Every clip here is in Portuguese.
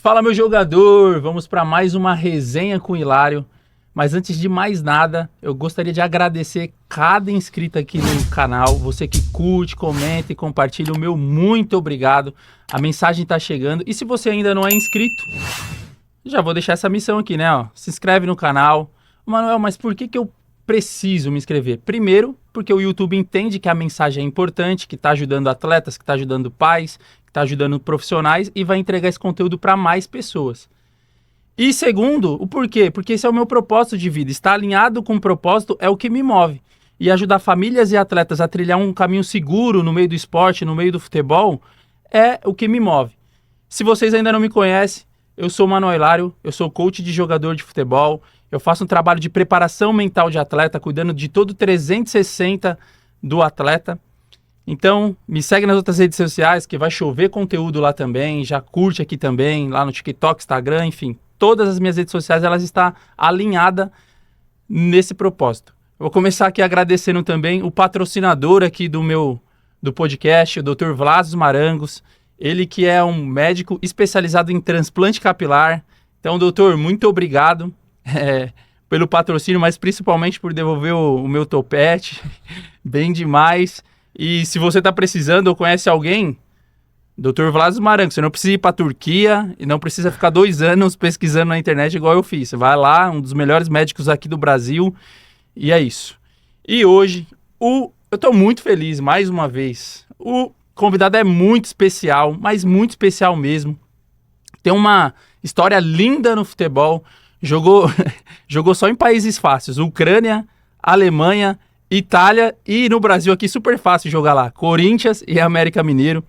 Fala, meu jogador! Vamos para mais uma resenha com o Hilário. Mas antes de mais nada, eu gostaria de agradecer cada inscrito aqui no canal. Você que curte, comenta e compartilha, o meu muito obrigado. A mensagem está chegando. E se você ainda não é inscrito, já vou deixar essa missão aqui, né? Ó, se inscreve no canal. Manuel, mas por que eu preciso me inscrever? Primeiro, porque o YouTube entende que a mensagem é importante, que está ajudando atletas, que está ajudando pais, que está ajudando profissionais e vai entregar esse conteúdo para mais pessoas. E segundo, o porquê? Porque esse é o meu propósito de vida. Estar alinhado com o propósito é o que me move. E ajudar famílias e atletas a trilhar um caminho seguro no meio do esporte, no meio do futebol, é o que me move. Se vocês ainda não me conhecem, eu sou o Manuel Hilário, eu sou coach de jogador de futebol, eu faço um trabalho de preparação mental de atleta, cuidando de todo o 360 do atleta. Então, me segue nas outras redes sociais, que vai chover conteúdo lá também, já curte aqui também, lá no TikTok, Instagram, enfim. Todas as minhas redes sociais, elas estão alinhadas nesse propósito. Eu vou começar aqui agradecendo também o patrocinador aqui do podcast, o Dr. Vlasos Marangos. Ele que é um médico especializado em transplante capilar. Então, doutor, muito obrigado pelo patrocínio, mas principalmente por devolver o meu topete. Bem demais. E se você está precisando ou conhece alguém, Dr. Vlasos Marangos, você não precisa ir para a Turquia e não precisa ficar 2 anos pesquisando na internet igual eu fiz. Você vai lá, um dos melhores médicos aqui do Brasil, e é isso. E hoje, eu estou muito feliz, mais uma vez. O convidado é muito especial, mas muito especial mesmo. Tem uma história linda no futebol. Jogou só em países fáceis. Ucrânia, Alemanha, Itália e no Brasil aqui super fácil jogar lá. Corinthians e América Mineiro.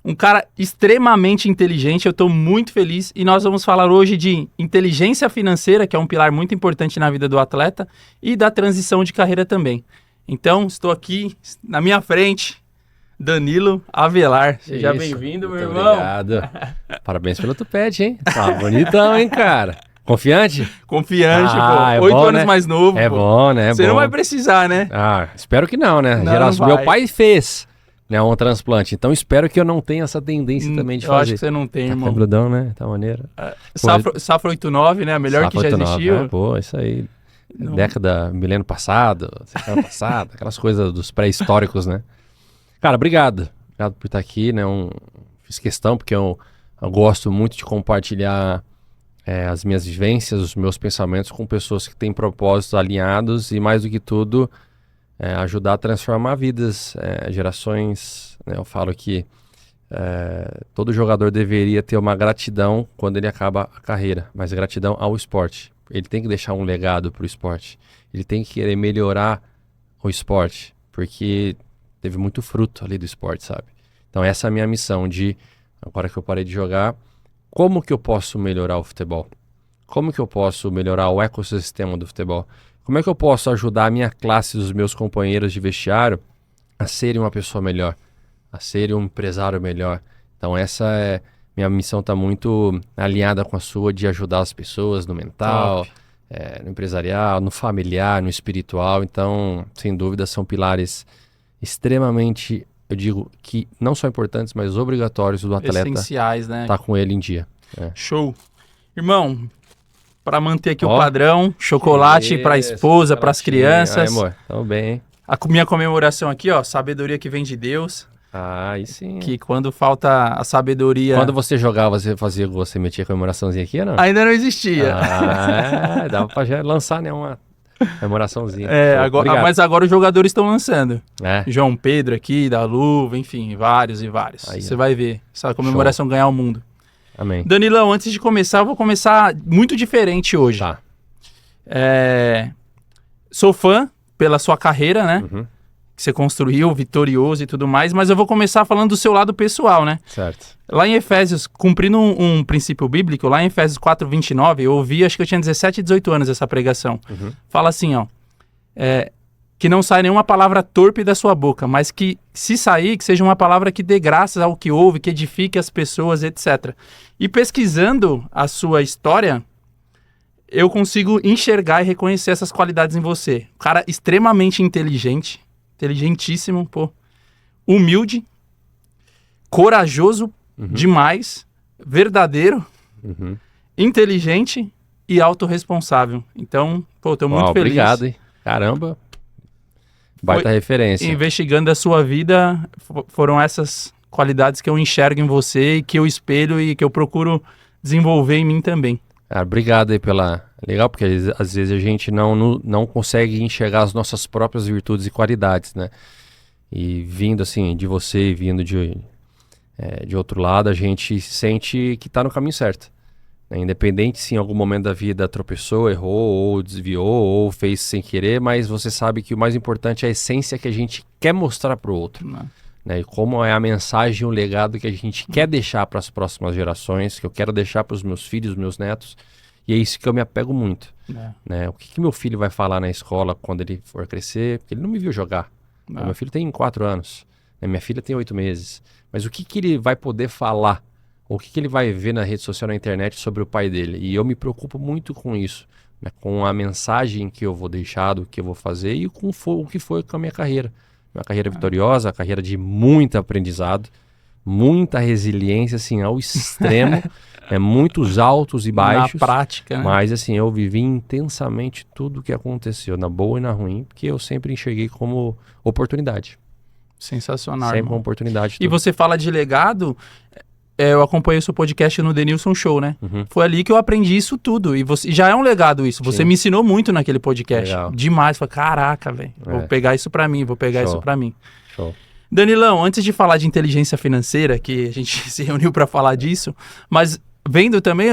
Um cara extremamente inteligente, eu estou muito feliz. E nós vamos falar hoje de inteligência financeira, que é um pilar muito importante na vida do atleta, e da transição de carreira também. Então, estou aqui na minha frente, Danilo Avelar. Seja bem-vindo, meu irmão. Obrigado. Parabéns pelo tupete, hein? Tá bonitão, hein, cara? Confiante? Confiante, pô. É 8 bom, anos né? mais novo, É pô. bom, né? Você não vai precisar, né? Espero que não, né? Não vai. Meu pai fez, né, um transplante, então espero que eu não tenha essa tendência também de eu fazer. acho que você não tem, irmão. Cabeludão, né? Tá maneiro. Safra 89, né? A melhor Safra que já 89, existiu. Pô, isso aí. Não. Década, milênio passado, século passado, aquelas coisas dos pré-históricos, né? Cara, obrigado. Obrigado por estar aqui, né? Fiz questão, porque eu gosto muito de compartilhar as minhas vivências, os meus pensamentos com pessoas que têm propósitos alinhados e, mais do que tudo, ajudar a transformar vidas, gerações. Né? Eu falo que todo jogador deveria ter uma gratidão quando ele acaba a carreira, mas gratidão ao esporte. Ele tem que deixar um legado para o esporte. Ele tem que querer melhorar o esporte, porque teve muito fruto ali do esporte, sabe? Então essa é a minha missão de, agora que eu parei de jogar, como que eu posso melhorar o futebol? Como que eu posso melhorar o ecossistema do futebol? Como é que eu posso ajudar a minha classe, os meus companheiros de vestiário a serem uma pessoa melhor, a serem um empresário melhor? Então essa minha missão está muito alinhada com a sua, de ajudar as pessoas no mental, no empresarial, no familiar, no espiritual. Então, sem dúvida, são pilares extremamente, eu digo, que não só importantes, mas obrigatórios do atleta. Essenciais, né? Tá com ele em dia. Show. Irmão, para manter aqui o padrão, chocolate para a esposa, para as crianças. Amor, tamo bem, hein? A minha comemoração aqui, ó, sabedoria que vem de Deus. Aí sim. Que quando falta a sabedoria... Quando você jogava, você metia a comemoraçãozinha aqui ou não? Ainda não existia. Dava pra já lançar, né, uma comemoraçãozinha. Mas agora os jogadores estão lançando. É. João Pedro aqui, da Luva, enfim, vários e vários. Você vai ver essa comemoração ganhar o mundo. Amém. Danilão, antes de começar, eu vou começar muito diferente hoje. Tá. Sou fã pela sua carreira, né? Uhum. Que você construiu, vitorioso e tudo mais, mas eu vou começar falando do seu lado pessoal, né? Certo. Lá em Efésios, cumprindo um princípio bíblico, lá em Efésios 4:29, eu ouvi, acho que eu tinha 17, 18 anos essa pregação. Uhum. Fala assim, ó, que não saia nenhuma palavra torpe da sua boca, mas que se sair, que seja uma palavra que dê graças ao que ouve, que edifique as pessoas, etc. E pesquisando a sua história, eu consigo enxergar e reconhecer essas qualidades em você. Um cara extremamente inteligente, inteligentíssimo, pô, humilde, corajoso demais, verdadeiro, Uhum. inteligente e autorresponsável. Então, pô, tô muito feliz. Obrigado, hein? Caramba. Baita referência. Investigando a sua vida, foram essas qualidades que eu enxergo em você e que eu espelho e que eu procuro desenvolver em mim também. Cara, obrigado aí pela... Legal, porque às vezes a gente não consegue enxergar as nossas próprias virtudes e qualidades, né? E vindo assim de você, vindo de outro lado, a gente sente que tá no caminho certo. Né? Independente se em algum momento da vida tropeçou, errou, ou desviou, ou fez sem querer, mas você sabe que o mais importante é a essência que a gente quer mostrar pro outro. Né? E como é a mensagem, o legado que a gente quer deixar para as próximas gerações, que eu quero deixar para os meus filhos, meus netos. E é isso que eu me apego muito. Né? O que meu filho vai falar na escola quando ele for crescer? Porque ele não me viu jogar. Meu filho tem 4 anos. Né? Minha filha tem 8 meses. Mas o que ele vai poder falar? Ou o que ele vai ver na rede social, na internet sobre o pai dele? E eu me preocupo muito com isso. Né? Com a mensagem que eu vou deixar, do que eu vou fazer e com o que foi com a minha carreira. Uma carreira vitoriosa, carreira de muito aprendizado, muita resiliência, assim, ao extremo. Muitos altos e baixos. Na prática, né? Mas, assim, eu vivi intensamente tudo o que aconteceu, na boa e na ruim, porque eu sempre enxerguei como oportunidade. Sensacional. Sempre uma oportunidade. E você fala de legado, eu acompanhei o seu podcast no Denilson Show, né? Uhum. Foi ali que eu aprendi isso tudo. E já é um legado isso. Você me ensinou muito naquele podcast. Legal. Demais. Falei, caraca, velho. Vou pegar isso pra mim, Show. Danilão, antes de falar de inteligência financeira, que a gente se reuniu pra falar disso, mas vendo também,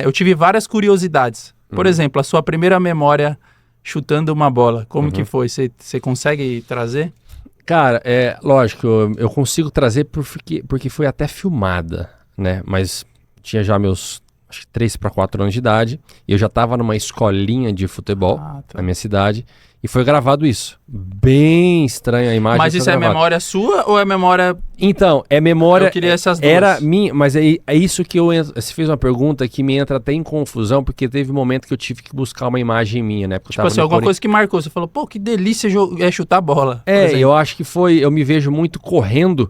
eu tive várias curiosidades. Por exemplo, a sua primeira memória chutando uma bola. Como que foi? Você consegue trazer? Cara, lógico, eu consigo trazer porque foi até filmada, né? Mas tinha já meus, acho que 3 para 4 anos de idade, e eu já estava numa escolinha de futebol na minha cidade, e foi gravado isso. Bem estranha a imagem. Mas isso é memória sua ou é memória... Então, é memória... Eu queria essas duas. Era minha, mas é isso que você fez uma pergunta que me entra até em confusão, porque teve um momento que eu tive que buscar uma imagem minha, né? Porque tipo assim, alguma coisa que marcou. Você falou, pô, que delícia chutar bola. Eu acho que eu me vejo muito correndo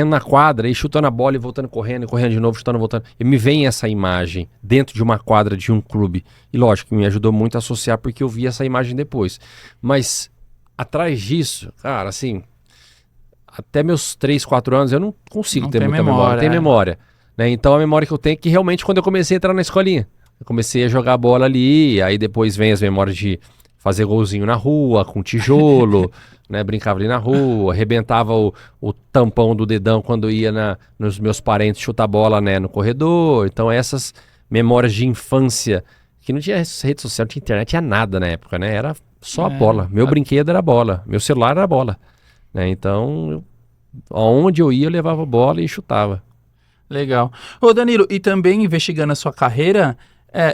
na quadra e chutando a bola e voltando correndo de novo, chutando, voltando. E me vem essa imagem dentro de uma quadra de um clube. E lógico, me ajudou muito a associar porque eu vi essa imagem depois. Mas atrás disso, cara, assim, até meus 3, 4 anos eu não consigo ter muita memória. Não tem memória. Né? Então a memória que eu tenho é que realmente quando eu comecei a entrar na escolinha. Eu comecei a jogar bola ali, aí depois vem as memórias de fazer golzinho na rua, com tijolo, né? Brincava ali na rua, arrebentava o tampão do dedão quando ia nos meus parentes chutar bola, né? No corredor. Então essas memórias de infância, que não tinha rede social, não tinha internet, tinha nada na época, né? Era só a bola. Meu brinquedo era a bola, meu celular era a bola. Né? Então, aonde eu ia, eu levava a bola e chutava. Legal. Ô Danilo, e também investigando a sua carreira,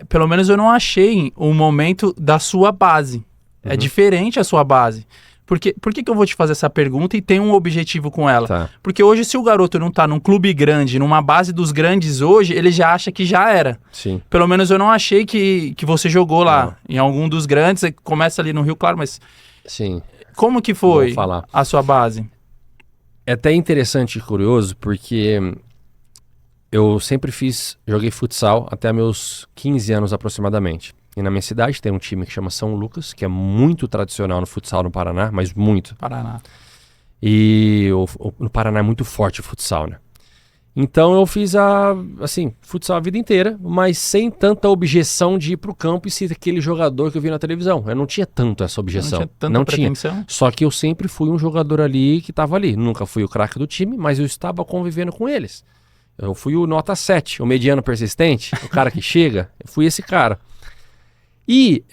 pelo menos eu não achei um momento da sua base. É diferente a sua base. Por que eu vou te fazer essa pergunta e tem um objetivo com ela? Tá. Porque hoje, se o garoto não tá num clube grande, numa base dos grandes hoje, ele já acha que já era. Sim. Pelo menos eu não achei que você jogou lá em algum dos grandes. Começa ali no Rio Claro, mas... Sim. Como que foi a sua base? É até interessante e curioso, porque eu sempre joguei futsal até meus 15 anos aproximadamente. E na minha cidade tem um time que chama São Lucas, que é muito tradicional no futsal no Paraná, mas muito. Paraná. E no Paraná é muito forte o futsal, né? Então eu fiz futsal a vida inteira, mas sem tanta objeção de ir pro campo e ser aquele jogador que eu vi na televisão. Eu não tinha tanto essa objeção. Não tinha tanta pretensão? Só que eu sempre fui um jogador ali que estava ali. Nunca fui o craque do time, mas eu estava convivendo com eles. Eu fui o nota 7, o mediano persistente, o cara que chega. Eu fui esse cara. E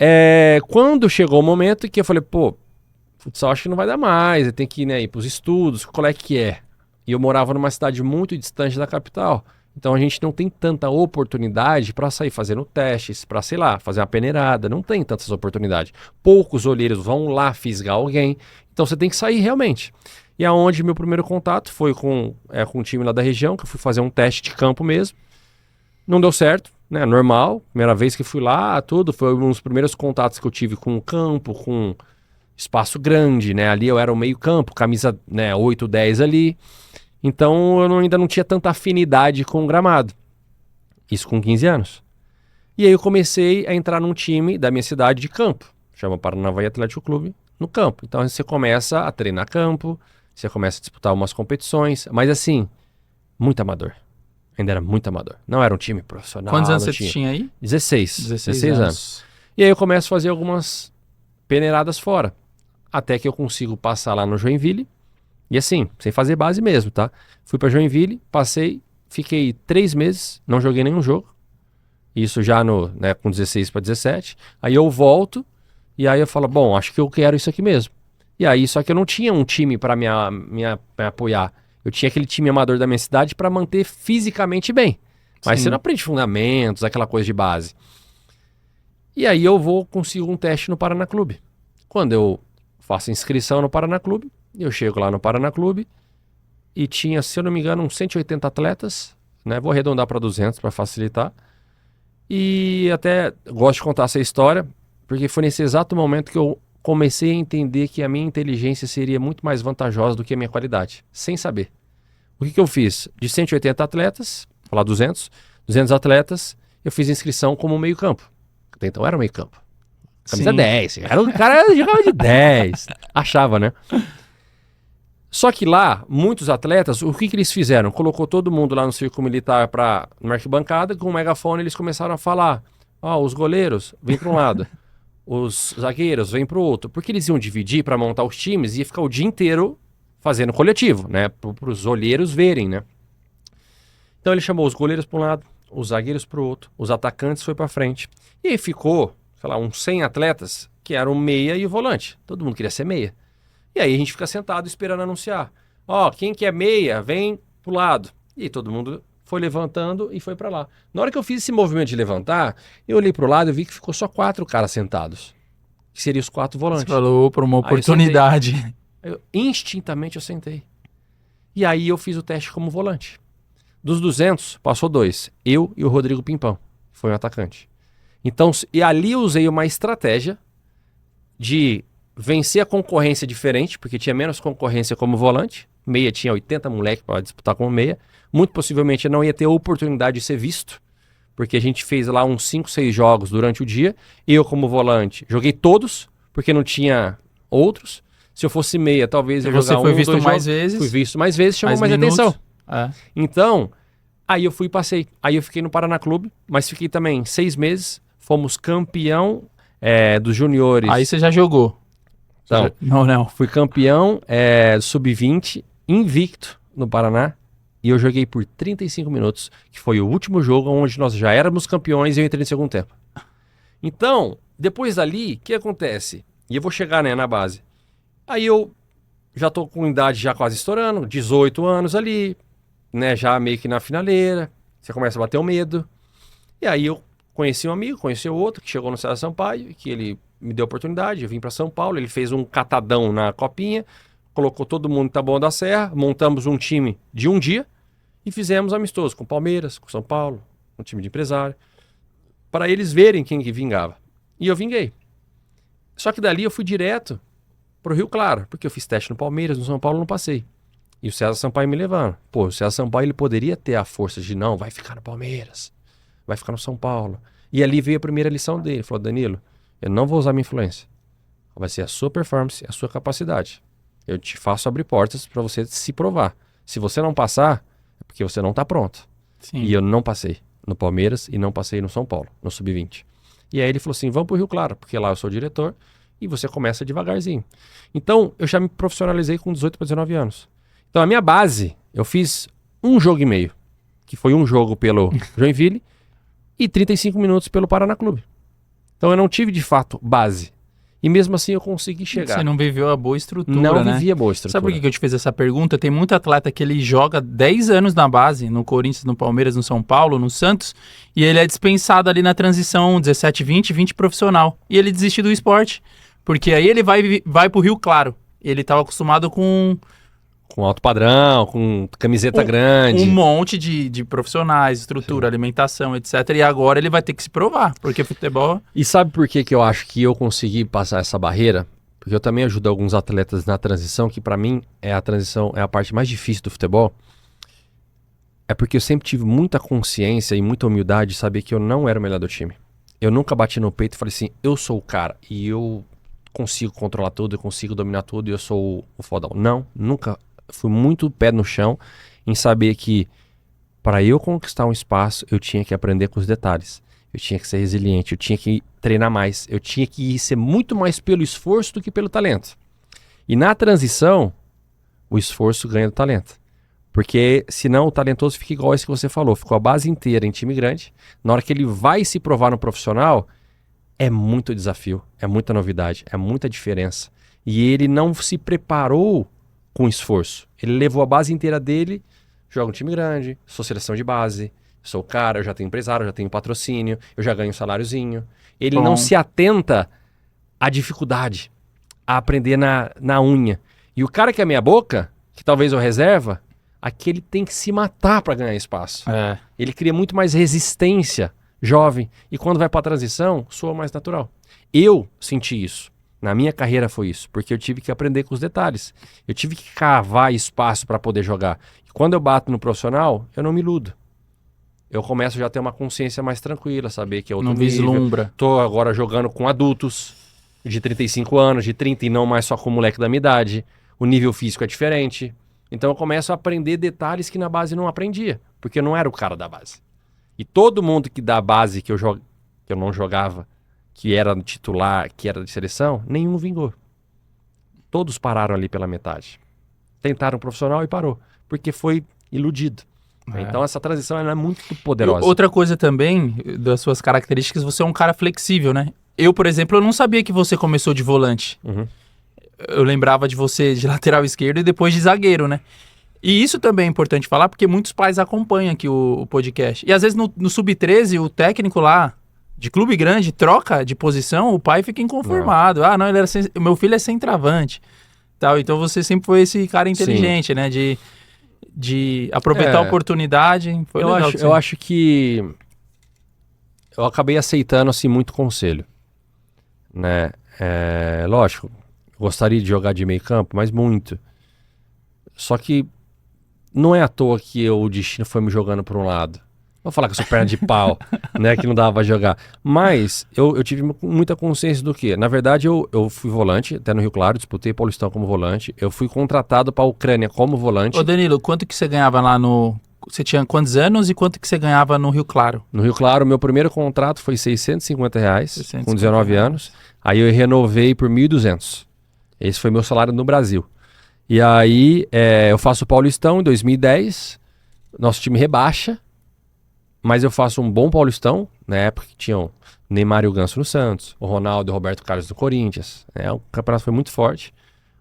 quando chegou o momento que eu falei, pô, futsal acho que não vai dar mais, eu tenho que ir pros estudos, qual é que é? E eu morava numa cidade muito distante da capital. Então a gente não tem tanta oportunidade para sair fazendo testes, para, sei lá, fazer uma peneirada. Não tem tantas oportunidades. Poucos olheiros vão lá fisgar alguém. Então você tem que sair realmente. E aonde meu primeiro contato foi com um time lá da região, que eu fui fazer um teste de campo mesmo. Não deu certo, né? Normal. Primeira vez que fui lá, tudo. Foi um dos primeiros contatos que eu tive com o campo, com espaço grande, né? Ali eu era o meio campo, camisa 8, 10 ali. Então eu ainda não tinha tanta afinidade com o gramado. Isso com 15 anos. E aí eu comecei a entrar num time da minha cidade de campo, chama Paranavaí Atlético Clube, no campo. Então você começa a treinar campo, você começa a disputar umas competições, mas assim, muito amador. Ainda era muito amador. Não era um time profissional. Quantos anos você tinha aí? 16 anos. E aí eu começo a fazer algumas peneiradas fora. Até que eu consigo passar lá no Joinville. E assim, sem fazer base mesmo, tá? Fui pra Joinville, passei, fiquei 3 meses, não joguei nenhum jogo. Isso já com 16 para 17. Aí eu volto e aí eu falo, bom, acho que eu quero isso aqui mesmo. E aí, só que eu não tinha um time para me apoiar. Eu tinha aquele time amador da minha cidade para manter fisicamente bem. Mas Sim. você não aprende fundamentos, aquela coisa de base. E aí eu consigo um teste no Paraná Clube. Quando eu faço inscrição no Paraná Clube, eu chego lá no Paraná Clube e tinha, se eu não me engano, uns 180 atletas, né? Vou arredondar para 200 para facilitar. E até gosto de contar essa história, porque foi nesse exato momento que eu comecei a entender que a minha inteligência seria muito mais vantajosa do que a minha qualidade, sem saber. O que eu fiz? De 180 atletas, vou falar 200 atletas, eu fiz inscrição como meio campo. Até então era meio campo. Camisa 10. O cara jogava de 10. Achava, né? Só que lá, muitos atletas, o que eles fizeram? Colocou todo mundo lá no círculo militar numa arquibancada, com um megafone eles começaram a falar, os goleiros, vêm para um lado, os zagueiros, vêm para o outro. Porque eles iam dividir para montar os times e ia ficar o dia inteiro fazendo coletivo, né? Para os olheiros verem, né? Então ele chamou os goleiros para um lado, os zagueiros para o outro, os atacantes foi para frente. E aí ficou, sei lá, uns 100 atletas, que eram o meia e o volante. Todo mundo queria ser meia. E aí a gente fica sentado esperando anunciar. Quem que é meia, vem pro lado. E todo mundo foi levantando e foi para lá. Na hora que eu fiz esse movimento de levantar, eu olhei pro lado e vi que ficou só 4 caras sentados. Que seriam os 4 volantes. Você falou para uma oportunidade. Instintamente eu sentei. E aí eu fiz o teste como volante. Dos 200, passou 2. Eu e o Rodrigo Pimpão. Foi um atacante. Então, e ali eu usei uma estratégia de vencer a concorrência diferente, porque tinha menos concorrência como volante. Meia tinha 80 moleques para disputar como meia. Muito possivelmente eu não ia ter a oportunidade de ser visto, porque a gente fez lá uns 5, 6 jogos durante o dia. Eu, como volante, joguei todos, porque não tinha outros. Se eu fosse meia, talvez eu jogar foi visto 2 mais jogos. vezes. Fui visto mais vezes, chamou mais minutos. atenção. É. Então, aí eu fui e passei. Aí eu fiquei no Paraná Clube, mas fiquei também 6 meses. Fomos campeão dos juniores. Aí você já jogou? Não. Fui campeão sub-20, invicto no Paraná. E eu joguei por 35 minutos, que foi o último jogo onde nós já éramos campeões e eu entrei no segundo tempo. Então, depois dali, o que acontece? E eu vou chegar na base. Aí eu já tô com idade já quase estourando, 18 anos ali, né, já meio que na finaleira. Você começa a bater o medo. E aí eu conheci um amigo, conheci o outro, que chegou no César Sampaio, que ele me deu a oportunidade, eu vim para São Paulo, ele fez um catadão na copinha, colocou todo mundo em Taboão da Serra, montamos um time de um dia e fizemos amistoso com Palmeiras, com São Paulo, um time de empresário, para eles verem quem que vingava. E eu vinguei. Só que dali eu fui direto pro Rio Claro, porque eu fiz teste no Palmeiras, no São Paulo não passei. E o César Sampaio me levando. Pô, o César Sampaio ele poderia ter a força de não, vai ficar no Palmeiras, vai ficar no São Paulo. E ali veio a primeira lição dele, falou, Danilo, eu não vou usar minha influência. Vai ser a sua performance, a sua capacidade. Eu te faço abrir portas para você se provar. Se você não passar, é porque você não está pronto. Sim. E eu não passei no Palmeiras e não passei no São Paulo, no Sub-20. E aí ele falou assim, vamos pro Rio Claro, porque lá eu sou diretor e você começa devagarzinho. Então, eu já me profissionalizei com 18 para 19 anos. Então, a minha base, eu fiz um jogo e meio, que foi um jogo pelo Joinville e 35 minutos pelo Paraná Clube. Então, eu não tive, de fato, base. E mesmo assim, eu consegui chegar. Você não viveu a boa estrutura, Não né? vivia boa estrutura. Sabe por que eu te fiz essa pergunta? Tem muito atleta que ele joga 10 anos na base, no Corinthians, no Palmeiras, no São Paulo, no Santos, e ele é dispensado ali na transição 17, 20 profissional. E ele desiste do esporte, porque aí ele vai pro Rio Claro. Ele estava acostumado com alto padrão, com camiseta grande. Um monte de profissionais, estrutura, alimentação, etc. E agora ele vai ter que se provar, porque futebol... E sabe por que eu acho que eu consegui passar essa barreira? Porque eu também ajudo alguns atletas na transição, que para mim é a transição, é a parte mais difícil do futebol. é porque eu sempre tive muita consciência e muita humildade de saber que eu não era o melhor do time. Eu nunca bati no peito e falei assim, eu sou o cara e eu consigo controlar tudo, eu consigo dominar tudo e eu sou o fodão. Não, nunca. Fui muito pé no chão em saber que para eu conquistar um espaço, eu tinha que aprender com os detalhes. Eu tinha que ser resiliente, eu tinha que treinar mais, eu tinha que ser muito mais pelo esforço do que pelo talento. E na transição, o esforço ganha do talento. Porque senão o talentoso fica igual esse que você falou, ficou a base inteira em time grande. Na hora que ele vai se provar no profissional, é muito desafio, é muita novidade, é muita diferença. E ele não se preparou com esforço. Ele levou a base inteira dele, joga um time grande, sou seleção de base, sou o cara, eu já tenho empresário, eu já tenho patrocínio, eu já ganho um saláriozinho. Ele não se atenta à dificuldade, a aprender na unha. E o cara que é meia boca, que talvez eu reserva, aquele tem que se matar para ganhar espaço. Ele cria muito mais resistência, jovem. E quando vai para a transição, soa mais natural. Eu senti isso. Na minha carreira foi isso. Porque eu tive que aprender com os detalhes. Eu tive que cavar espaço para poder jogar. E quando eu bato no profissional, eu não me iludo. Eu começo já a ter uma consciência mais tranquila, saber que é outro não nível. vislumbra. Tô agora jogando com adultos de 35 anos, de 30 e não mais só com moleque da minha idade. O nível físico é diferente. Então eu começo a aprender detalhes que na base não aprendia, porque eu não era o cara da base. E todo mundo que da base que eu não jogava, que era titular, que era de seleção, nenhum vingou. Todos pararam ali pela metade. Tentaram profissional e parou, porque foi iludido. Então essa transição ela é muito poderosa. Outra coisa também, das suas características, você é um cara flexível, né? Eu, por exemplo, eu não sabia que você começou de volante. Eu lembrava de você de lateral esquerdo e depois de zagueiro, né? E isso também é importante falar, porque muitos pais acompanham aqui o podcast. E às vezes no Sub-13, o técnico lá, de clube grande, troca de posição, o pai fica inconformado. Não, ele era meu filho é centroavante. Tal. Então você sempre foi esse cara inteligente, né? De aproveitar a oportunidade. Foi legal. Eu acho que eu acabei aceitando assim muito conselho, né? Lógico, gostaria de jogar de meio campo, mas muito. Só que não é à toa que o destino foi me jogando para um lado. Vou falar que eu sou perna de pau, né? Que não dava pra jogar. Mas eu tive muita consciência do que? Na verdade, eu fui volante, até no Rio Claro, disputei Paulistão como volante. Eu fui contratado para a Ucrânia como volante. Ô Danilo, quanto que você ganhava lá no... Você tinha quantos anos e quanto que você ganhava no Rio Claro? No Rio Claro, meu primeiro contrato foi R$650, com 19 anos. Aí eu renovei por 1.200. Esse foi meu salário no Brasil. E aí eu faço o Paulistão em 2010. Nosso time rebaixa. Mas eu faço um bom Paulistão, na época que tinham Neymar e o Ganso no Santos, o Ronaldo e o Roberto Carlos no Corinthians. O campeonato foi muito forte.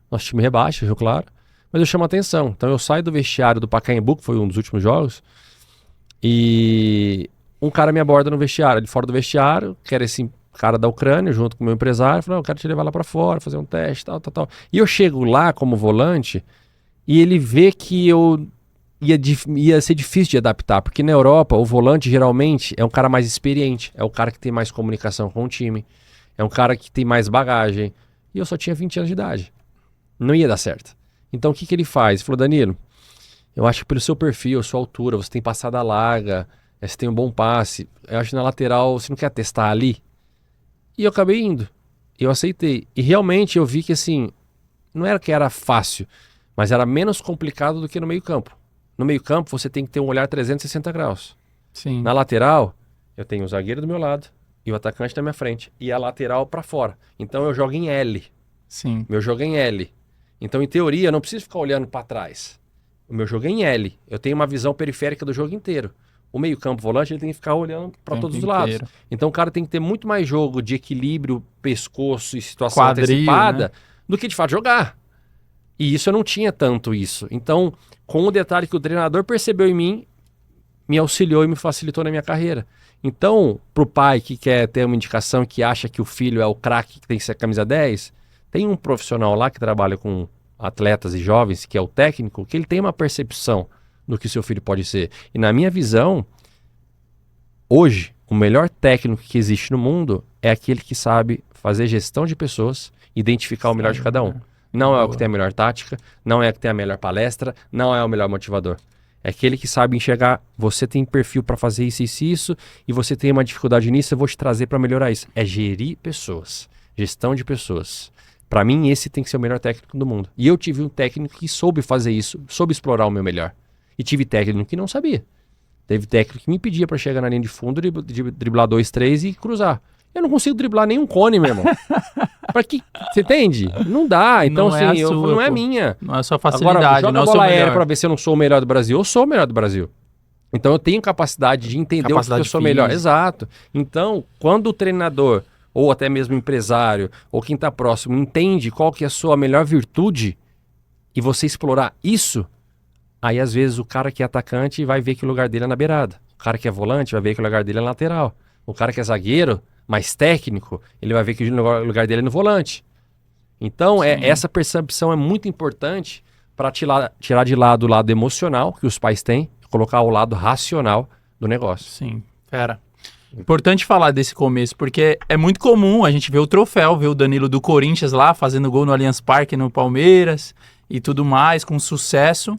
Nosso time rebaixa, Rio Claro. Mas eu chamo a atenção. Então eu saio do vestiário do Pacaembu, que foi um dos últimos jogos, e um cara me aborda no vestiário. Ele fora do vestiário, que era esse cara da Ucrânia, junto com o meu empresário, falou, eu quero te levar lá pra fora, fazer um teste, tal. E eu chego lá como volante, e ele vê que eu... Ia ser difícil de adaptar, porque na Europa o volante geralmente é um cara mais experiente, é o cara que tem mais comunicação com o time, é um cara que tem mais bagagem, e eu só tinha 20 anos de idade, não ia dar certo. Então o que ele faz? Ele falou, Danilo, eu acho que pelo seu perfil, sua altura, você tem passada larga, você tem um bom passe, eu acho que na lateral você não quer testar ali? E eu acabei indo, eu aceitei, e realmente eu vi que assim, não era que era fácil, mas era menos complicado do que no meio campo. No meio campo, você tem que ter um olhar 360 graus. Sim. Na lateral, eu tenho o zagueiro do meu lado e o atacante na minha frente. E a lateral para fora. Então eu jogo em L. Sim. Meu jogo é em L. Então, em teoria, eu não preciso ficar olhando para trás. O meu jogo é em L. Eu tenho uma visão periférica do jogo inteiro. O meio campo volante, ele tem que ficar olhando para todos os lados. Então o cara tem que ter muito mais jogo de equilíbrio, pescoço e situação antecipada, né? Do que de fato jogar. E isso eu não tinha tanto isso. Então, com o detalhe que o treinador percebeu em mim, me auxiliou e me facilitou na minha carreira. Então, pro pai que quer ter uma indicação, que acha que o filho é o craque que tem que ser a camisa 10, tem um profissional lá que trabalha com atletas e jovens, que é o técnico, que ele tem uma percepção do que seu filho pode ser. E na minha visão, hoje, o melhor técnico que existe no mundo é aquele que sabe fazer gestão de pessoas, identificar o melhor de cada um. Não é o que tem a melhor tática, não é o que tem a melhor palestra, não é o melhor motivador. É aquele que sabe enxergar, você tem perfil para fazer isso, isso e isso, e você tem uma dificuldade nisso, eu vou te trazer para melhorar isso. É gerir pessoas, gestão de pessoas. Para mim, esse tem que ser o melhor técnico do mundo. E eu tive um técnico que soube fazer isso, soube explorar o meu melhor. E tive técnico que não sabia. Teve técnico que me pedia para chegar na linha de fundo, driblar 2, 3 e cruzar. Eu não consigo driblar nenhum cone, meu irmão. Pra que? Você entende? Não dá. Então, Não assim, é a sua, não é pô. minha. Não é só Agora, facilidade, joga não a é o seu bola aérea melhor. pra ver se eu não sou o melhor do Brasil. Eu sou o melhor do Brasil. Então eu tenho capacidade de entender o que Capacidade eu sou melhor. física. Exato. Então, quando o treinador, ou até mesmo o empresário, ou quem está próximo, entende qual que é a sua melhor virtude, e você explorar isso, aí às vezes o cara que é atacante vai ver que o lugar dele é na beirada. O cara que é volante vai ver que o lugar dele é na lateral. O cara que é zagueiro, mais técnico, ele vai ver que o lugar dele é no volante. Então, essa percepção é muito importante para tirar de lado o lado emocional que os pais têm, colocar o lado racional do negócio. Sim, fera. Importante falar desse começo, porque é muito comum a gente ver o troféu, ver o Danilo do Corinthians lá fazendo gol no Allianz Parque, no Palmeiras e tudo mais, com sucesso.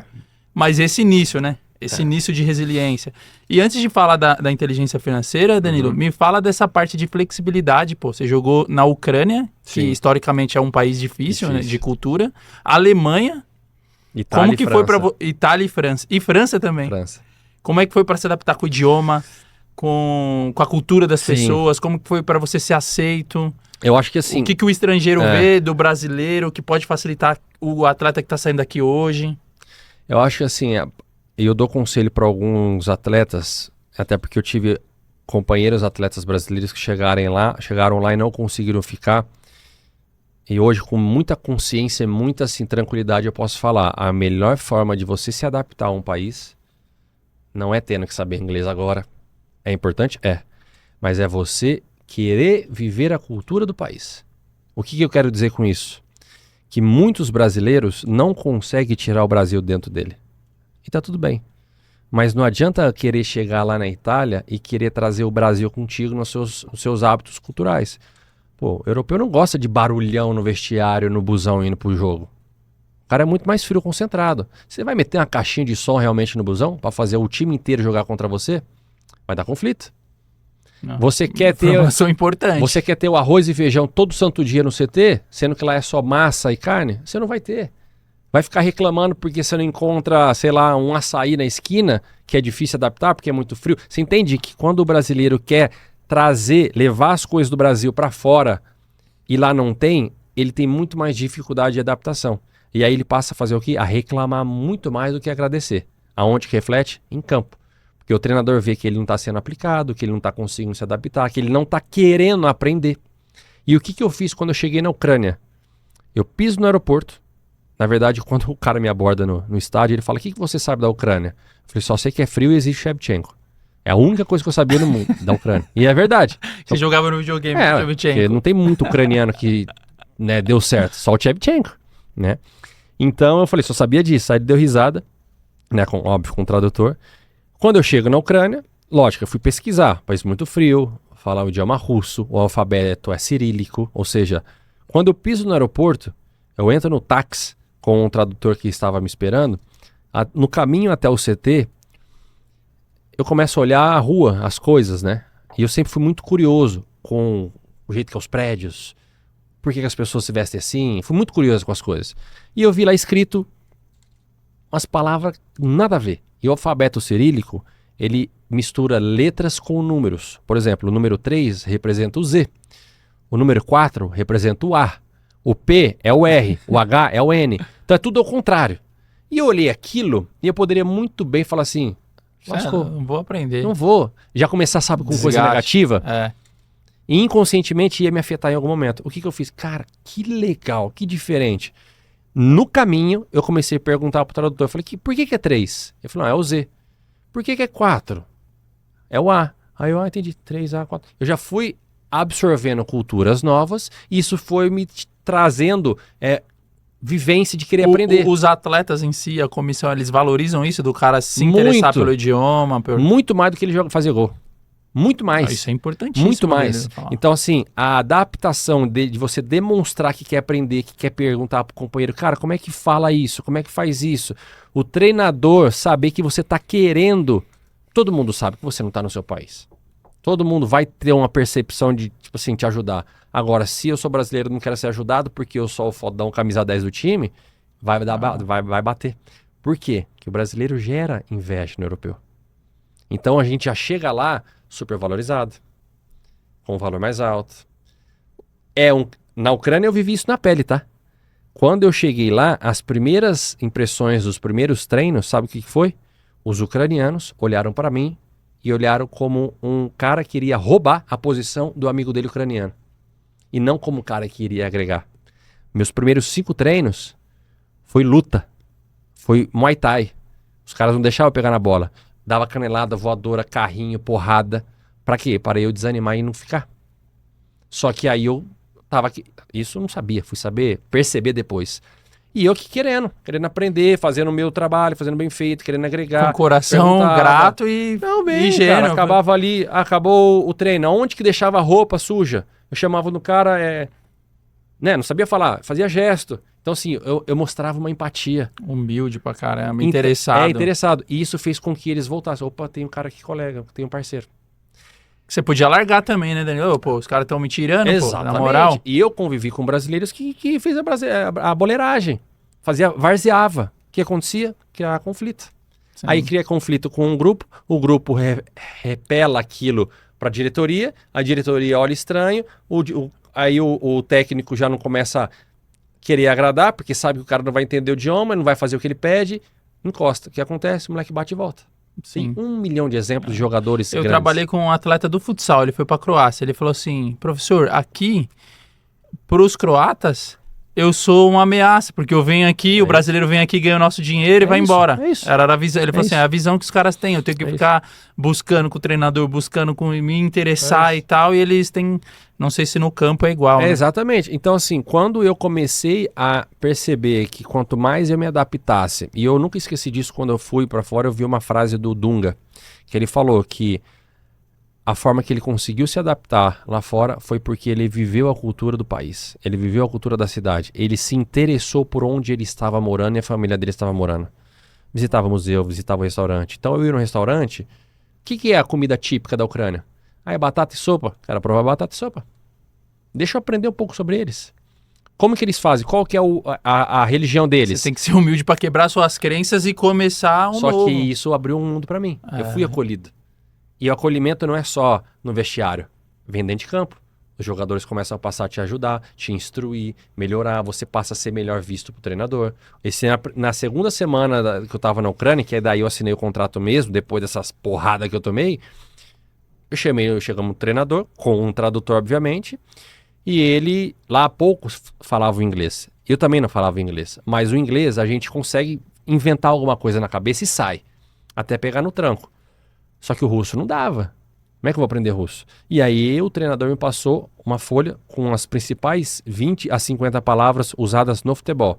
Mas esse início, né? Esse início de resiliência. E antes de falar da inteligência financeira, Danilo, me fala dessa parte de flexibilidade. Pô, você jogou na Ucrânia, que Sim. historicamente é um país difícil. Né, de cultura. Alemanha, Itália como e que França. foi para Itália e França? E França também. França. Como é que foi para se adaptar com o idioma, com a cultura das Sim. pessoas? Como que foi para você ser aceito? Eu acho que assim... O que o estrangeiro vê do brasileiro que pode facilitar o atleta que está saindo aqui hoje? Eu acho que assim, eu dou conselho para alguns atletas, até porque eu tive companheiros atletas brasileiros que chegaram lá e não conseguiram ficar. E hoje, com muita consciência e muita assim, tranquilidade, eu posso falar, a melhor forma de você se adaptar a um país não é tendo que saber inglês agora. É importante? É. Mas é você querer viver a cultura do país. O que eu quero dizer com isso? Que muitos brasileiros não conseguem tirar o Brasil dentro dele. E tá tudo bem. Mas não adianta querer chegar lá na Itália e querer trazer o Brasil contigo nos seus hábitos culturais. Pô, o europeu não gosta de barulhão no vestiário, no busão indo pro jogo. O cara é muito mais frio, concentrado. Você vai meter uma caixinha de som realmente no busão para fazer o time inteiro jogar contra você? Vai dar conflito. Não. Você quer ter... Informação importante. Você quer ter o arroz e feijão todo santo dia no CT, sendo que lá é só massa e carne? Você não vai ter. Vai ficar reclamando porque você não encontra, sei lá, um açaí na esquina, que é difícil adaptar porque é muito frio. Você entende que quando o brasileiro quer levar as coisas do Brasil para fora e lá não tem, ele tem muito mais dificuldade de adaptação. E aí ele passa a fazer o quê? A reclamar muito mais do que agradecer. Aonde que reflete? Em campo. Porque o treinador vê que ele não está sendo aplicado, que ele não está conseguindo se adaptar, que ele não está querendo aprender. E o que eu fiz quando eu cheguei na Ucrânia? Eu piso no aeroporto. Na verdade, quando o cara me aborda no estádio, ele fala, o que você sabe da Ucrânia? Eu falei, só sei que é frio e existe Shevchenko. É a única coisa que eu sabia no mundo da Ucrânia. E é verdade. Você jogava no videogame com o Shevchenko. Porque não tem muito ucraniano que deu certo, só o Shevchenko, né? Então eu falei, só sabia disso. Aí ele deu risada, né, óbvio, com o tradutor. Quando eu chego na Ucrânia, lógico, eu fui pesquisar. País muito frio, falar o idioma russo, o alfabeto é cirílico. Ou seja, quando eu piso no aeroporto, eu entro no táxi com um tradutor que estava me esperando. No caminho até o CT, eu começo a olhar a rua, as coisas, né? E eu sempre fui muito curioso com o jeito que é os prédios, por que as pessoas se vestem assim. Fui muito curioso com as coisas. E eu vi lá escrito umas palavras nada a ver. E o alfabeto cirílico, ele mistura letras com números. Por exemplo, o número 3 representa o Z. O número 4 representa o A. O P é o R. O H é o N. Então é tudo ao contrário. E eu olhei aquilo e eu poderia muito bem falar assim, lascou. Não vou aprender. Não vou. Já começar, sabe, com coisa negativa. É. E inconscientemente ia me afetar em algum momento. O que eu fiz? Cara, que legal, que diferente. No caminho, eu comecei a perguntar pro tradutor. Eu falei, por que é 3? Ele falou, é o Z. Por que é 4? É o A. Aí eu entendi, 3A, 4. Eu já fui absorvendo culturas novas e isso foi me trazendo vivência de querer aprender. Os atletas em si, a comissão, eles valorizam isso do cara se interessar pelo idioma? Muito mais do que ele fazer gol. Muito mais. Isso é importantíssimo. Muito mais. Então, assim, a adaptação de você demonstrar que quer aprender, que quer perguntar pro companheiro, cara, como é que fala isso? Como é que faz isso? O treinador saber que você tá querendo. Todo mundo sabe que você não tá no seu país. Todo mundo vai ter uma percepção de, tipo assim, te ajudar. Agora, se eu sou brasileiro e não quero ser ajudado porque eu sou o fodão camisa 10 do time, vai bater. Por quê? Porque o brasileiro gera inveja no europeu. Então a gente já chega lá super valorizado, com um valor mais alto. Na Ucrânia eu vivi isso na pele, tá? Quando eu cheguei lá, as primeiras impressões dos primeiros treinos, sabe o que foi? Os ucranianos olharam para mim e olharam como um cara que iria roubar a posição do amigo dele ucraniano. E não como um cara que iria agregar. Meus primeiros 5 treinos foi luta. Foi Muay Thai. Os caras não deixavam eu pegar na bola. Dava canelada, voadora, carrinho, porrada. Pra quê? Para eu desanimar e não ficar. Só que aí eu tava aqui. Isso eu não sabia. Fui perceber depois. E eu que querendo aprender, fazendo o meu trabalho, fazendo bem feito, querendo agregar. Com coração grato e ingênuo. Cara, acabava ali, acabou o treino. Onde que deixava a roupa suja? Eu chamava no cara, não sabia falar, fazia gesto. Então, assim, eu mostrava uma empatia. Humilde pra caramba, interessado. Interessado. E isso fez com que eles voltassem. Opa, tem um cara aqui, colega, tem um parceiro. Você podia largar também, né, Danilo? Pô, os caras estão me tirando, exatamente. Pô, na moral. E eu convivi com brasileiros que fez a boleiragem. Varzeava. O que acontecia? Criava conflito. Sim. Aí cria conflito com um grupo, o grupo repela aquilo para a diretoria olha estranho, aí o técnico já não começa a querer agradar, porque sabe que o cara não vai entender o idioma, não vai fazer o que ele pede, encosta. O que acontece? O moleque bate e volta. Sim. Tem 1 milhão de exemplos de jogadores Eu grandes. trabalhei com um atleta do futsal, ele foi pra Croácia, ele falou assim, professor, aqui, pros croatas, eu sou uma ameaça, porque eu venho aqui, o brasileiro vem aqui, ganha o nosso dinheiro e vai embora. É isso. Era a visão, ele falou assim, é a visão que os caras têm, eu tenho que ficar buscando com o treinador, buscando com me interessar e tal, e eles têm, não sei se no campo é igual, né? Exatamente. Então, assim, quando eu comecei a perceber que quanto mais eu me adaptasse, e eu nunca esqueci disso quando eu fui pra fora, eu vi uma frase do Dunga, que ele falou que a forma que ele conseguiu se adaptar lá fora foi porque ele viveu a cultura do país. Ele viveu a cultura da cidade. Ele se interessou por onde ele estava morando e a família dele estava morando. Visitava museu, visitava restaurante. Então eu ia no restaurante, o que é a comida típica da Ucrânia? Ah, é batata e sopa. Quero provar batata e sopa. Deixa eu aprender um pouco sobre eles. Como que eles fazem? Qual que é a religião deles? Você tem que ser humilde para quebrar suas crenças e começar um novo. Só que isso abriu um mundo para mim. Eu fui acolhido. E o acolhimento não é só no vestiário, vem dentro de campo. Os jogadores começam a passar a te ajudar, te instruir, melhorar, você passa a ser melhor visto pro treinador. Na segunda semana que eu tava na Ucrânia, que é daí eu assinei o contrato mesmo, depois dessas porradas que eu tomei, chegamos no treinador, com um tradutor, obviamente, e ele, lá há poucos, falava o inglês. Eu também não falava inglês, mas o inglês a gente consegue inventar alguma coisa na cabeça e sai, até pegar no tranco. Só que o russo não dava. Como é que eu vou aprender russo? E aí o treinador me passou uma folha com as principais 20 a 50 palavras usadas no futebol.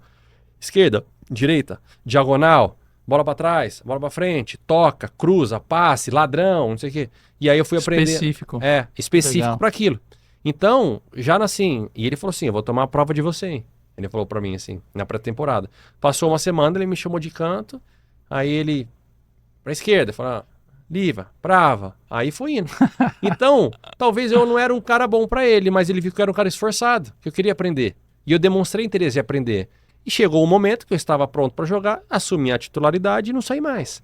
Esquerda, direita, diagonal, bola para trás, bola para frente, toca, cruza, passe, ladrão, não sei o quê. E aí eu fui aprender... Específico. Específico para aquilo. Então, já assim... E ele falou assim, eu vou tomar a prova de você, hein? Ele falou para mim assim, na pré-temporada. Passou uma semana, ele me chamou de canto, aí ele... Pra esquerda, falou... Liva, brava, aí foi indo. Então, talvez eu não era um cara bom pra ele, mas ele viu que eu era um cara esforçado, que eu queria aprender. E eu demonstrei interesse em aprender. E chegou o momento que eu estava pronto pra jogar, assumi a titularidade e não saí mais.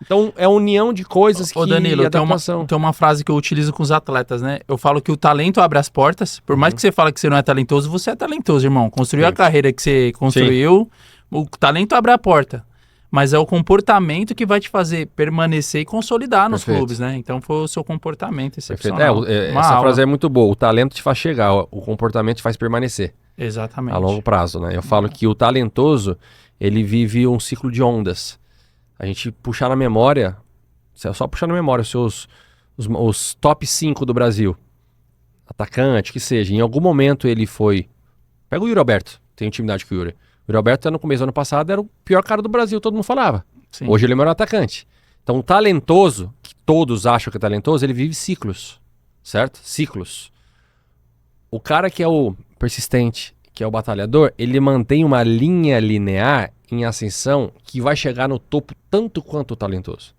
Então, é a união de coisas que... Danilo, tem uma frase que eu utilizo com os atletas, né? Eu falo que o talento abre as portas. Por mais que você fale que você não é talentoso, você é talentoso, irmão. Construiu a carreira que você construiu, o talento abre a porta. Mas é o comportamento que vai te fazer permanecer e consolidar nos clubes, né? Então foi o seu comportamento excepcional. Essa frase é muito boa. O talento te faz chegar, o comportamento te faz permanecer. Exatamente. A longo prazo, né? Eu falo que o talentoso, ele vive um ciclo de ondas. A gente puxar na memória, só puxar na memória os top 5 do Brasil. Atacante, que seja. Em algum momento ele foi... Pega o Yuri Alberto, tem intimidade com o Yuri. O Roberto, no começo do ano passado, era o pior cara do Brasil, todo mundo falava. Sim. Hoje ele é o melhor atacante. Então, o talentoso, que todos acham que é talentoso, ele vive ciclos, certo? Ciclos. O cara que é o persistente, que é o batalhador, ele mantém uma linha linear em ascensão que vai chegar no topo tanto quanto o talentoso.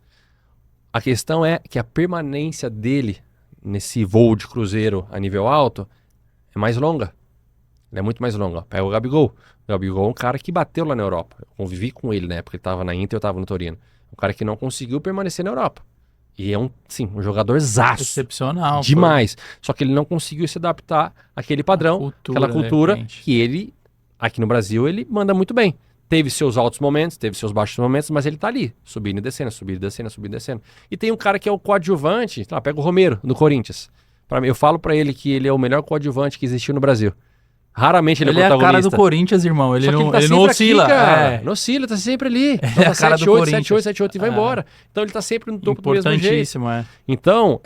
A questão é que a permanência dele nesse voo de cruzeiro a nível alto é mais longa. Ele é muito mais longa. Pega o Gabigol. O Gabigol é um cara que bateu lá na Europa. Eu convivi com ele na época, ele estava na Inter, eu estava no Torino. Um cara que não conseguiu permanecer na Europa. E é um jogador zaço. Excepcional. Demais. Só que ele não conseguiu se adaptar àquele padrão, aquela cultura que ele, aqui no Brasil, ele manda muito bem. Teve seus altos momentos, teve seus baixos momentos, mas ele tá ali, subindo e descendo, subindo e descendo, subindo e descendo. E tem um cara que é o coadjuvante, pega o Romero, no Corinthians. Eu falo pra ele que ele é o melhor coadjuvante que existiu no Brasil. Raramente ele é protagonista. Ele é a cara do Corinthians, irmão. Ele não, ele não oscila. Aqui, Não oscila, tá sempre ali. É a cara do Corinthians. 7-8 e vai embora. Então ele tá sempre no topo do mesmo jeito. Importantíssimo, Então,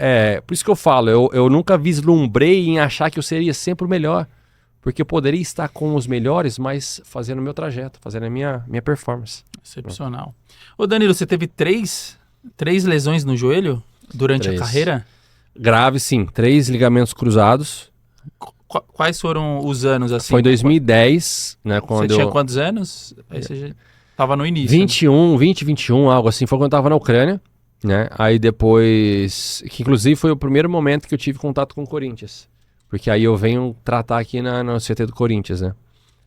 por isso que eu falo, eu nunca vislumbrei em achar que eu seria sempre o melhor. Porque eu poderia estar com os melhores, mas fazendo o meu trajeto, fazendo a minha performance. Excepcional. Ô Danilo, você teve três lesões no joelho durante a carreira? Grave, sim. 3 ligamentos cruzados. Quais foram os anos assim? Foi em 2010, né? Quando você tinha quantos anos? Aí você já tava no início. 21, algo assim. Foi quando eu tava na Ucrânia, né? Aí depois... Que inclusive foi o primeiro momento que eu tive contato com o Corinthians. Porque aí eu venho tratar aqui no CT do Corinthians, né?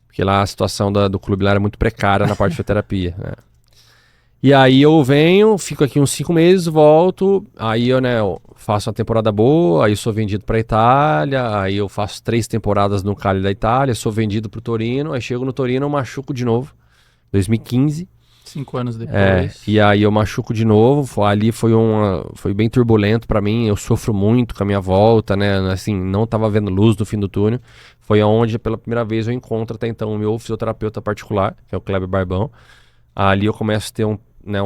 Porque lá a situação do clube lá era muito precária na parte de fisioterapia, né? E aí eu venho, fico aqui uns 5 meses, volto, aí eu faço uma temporada boa, aí eu sou vendido pra Itália, aí eu faço 3 temporadas no Cagliari da Itália, sou vendido pro Torino, aí chego no Torino, eu machuco de novo, 2015. 5 anos depois. E aí eu machuco de novo, ali foi bem turbulento pra mim, eu sofro muito com a minha volta, né, assim, não tava vendo luz no fim do túnel. Foi onde pela primeira vez eu encontro até então o meu fisioterapeuta particular, que é o Kleber Barbão. Ali eu começo a ter um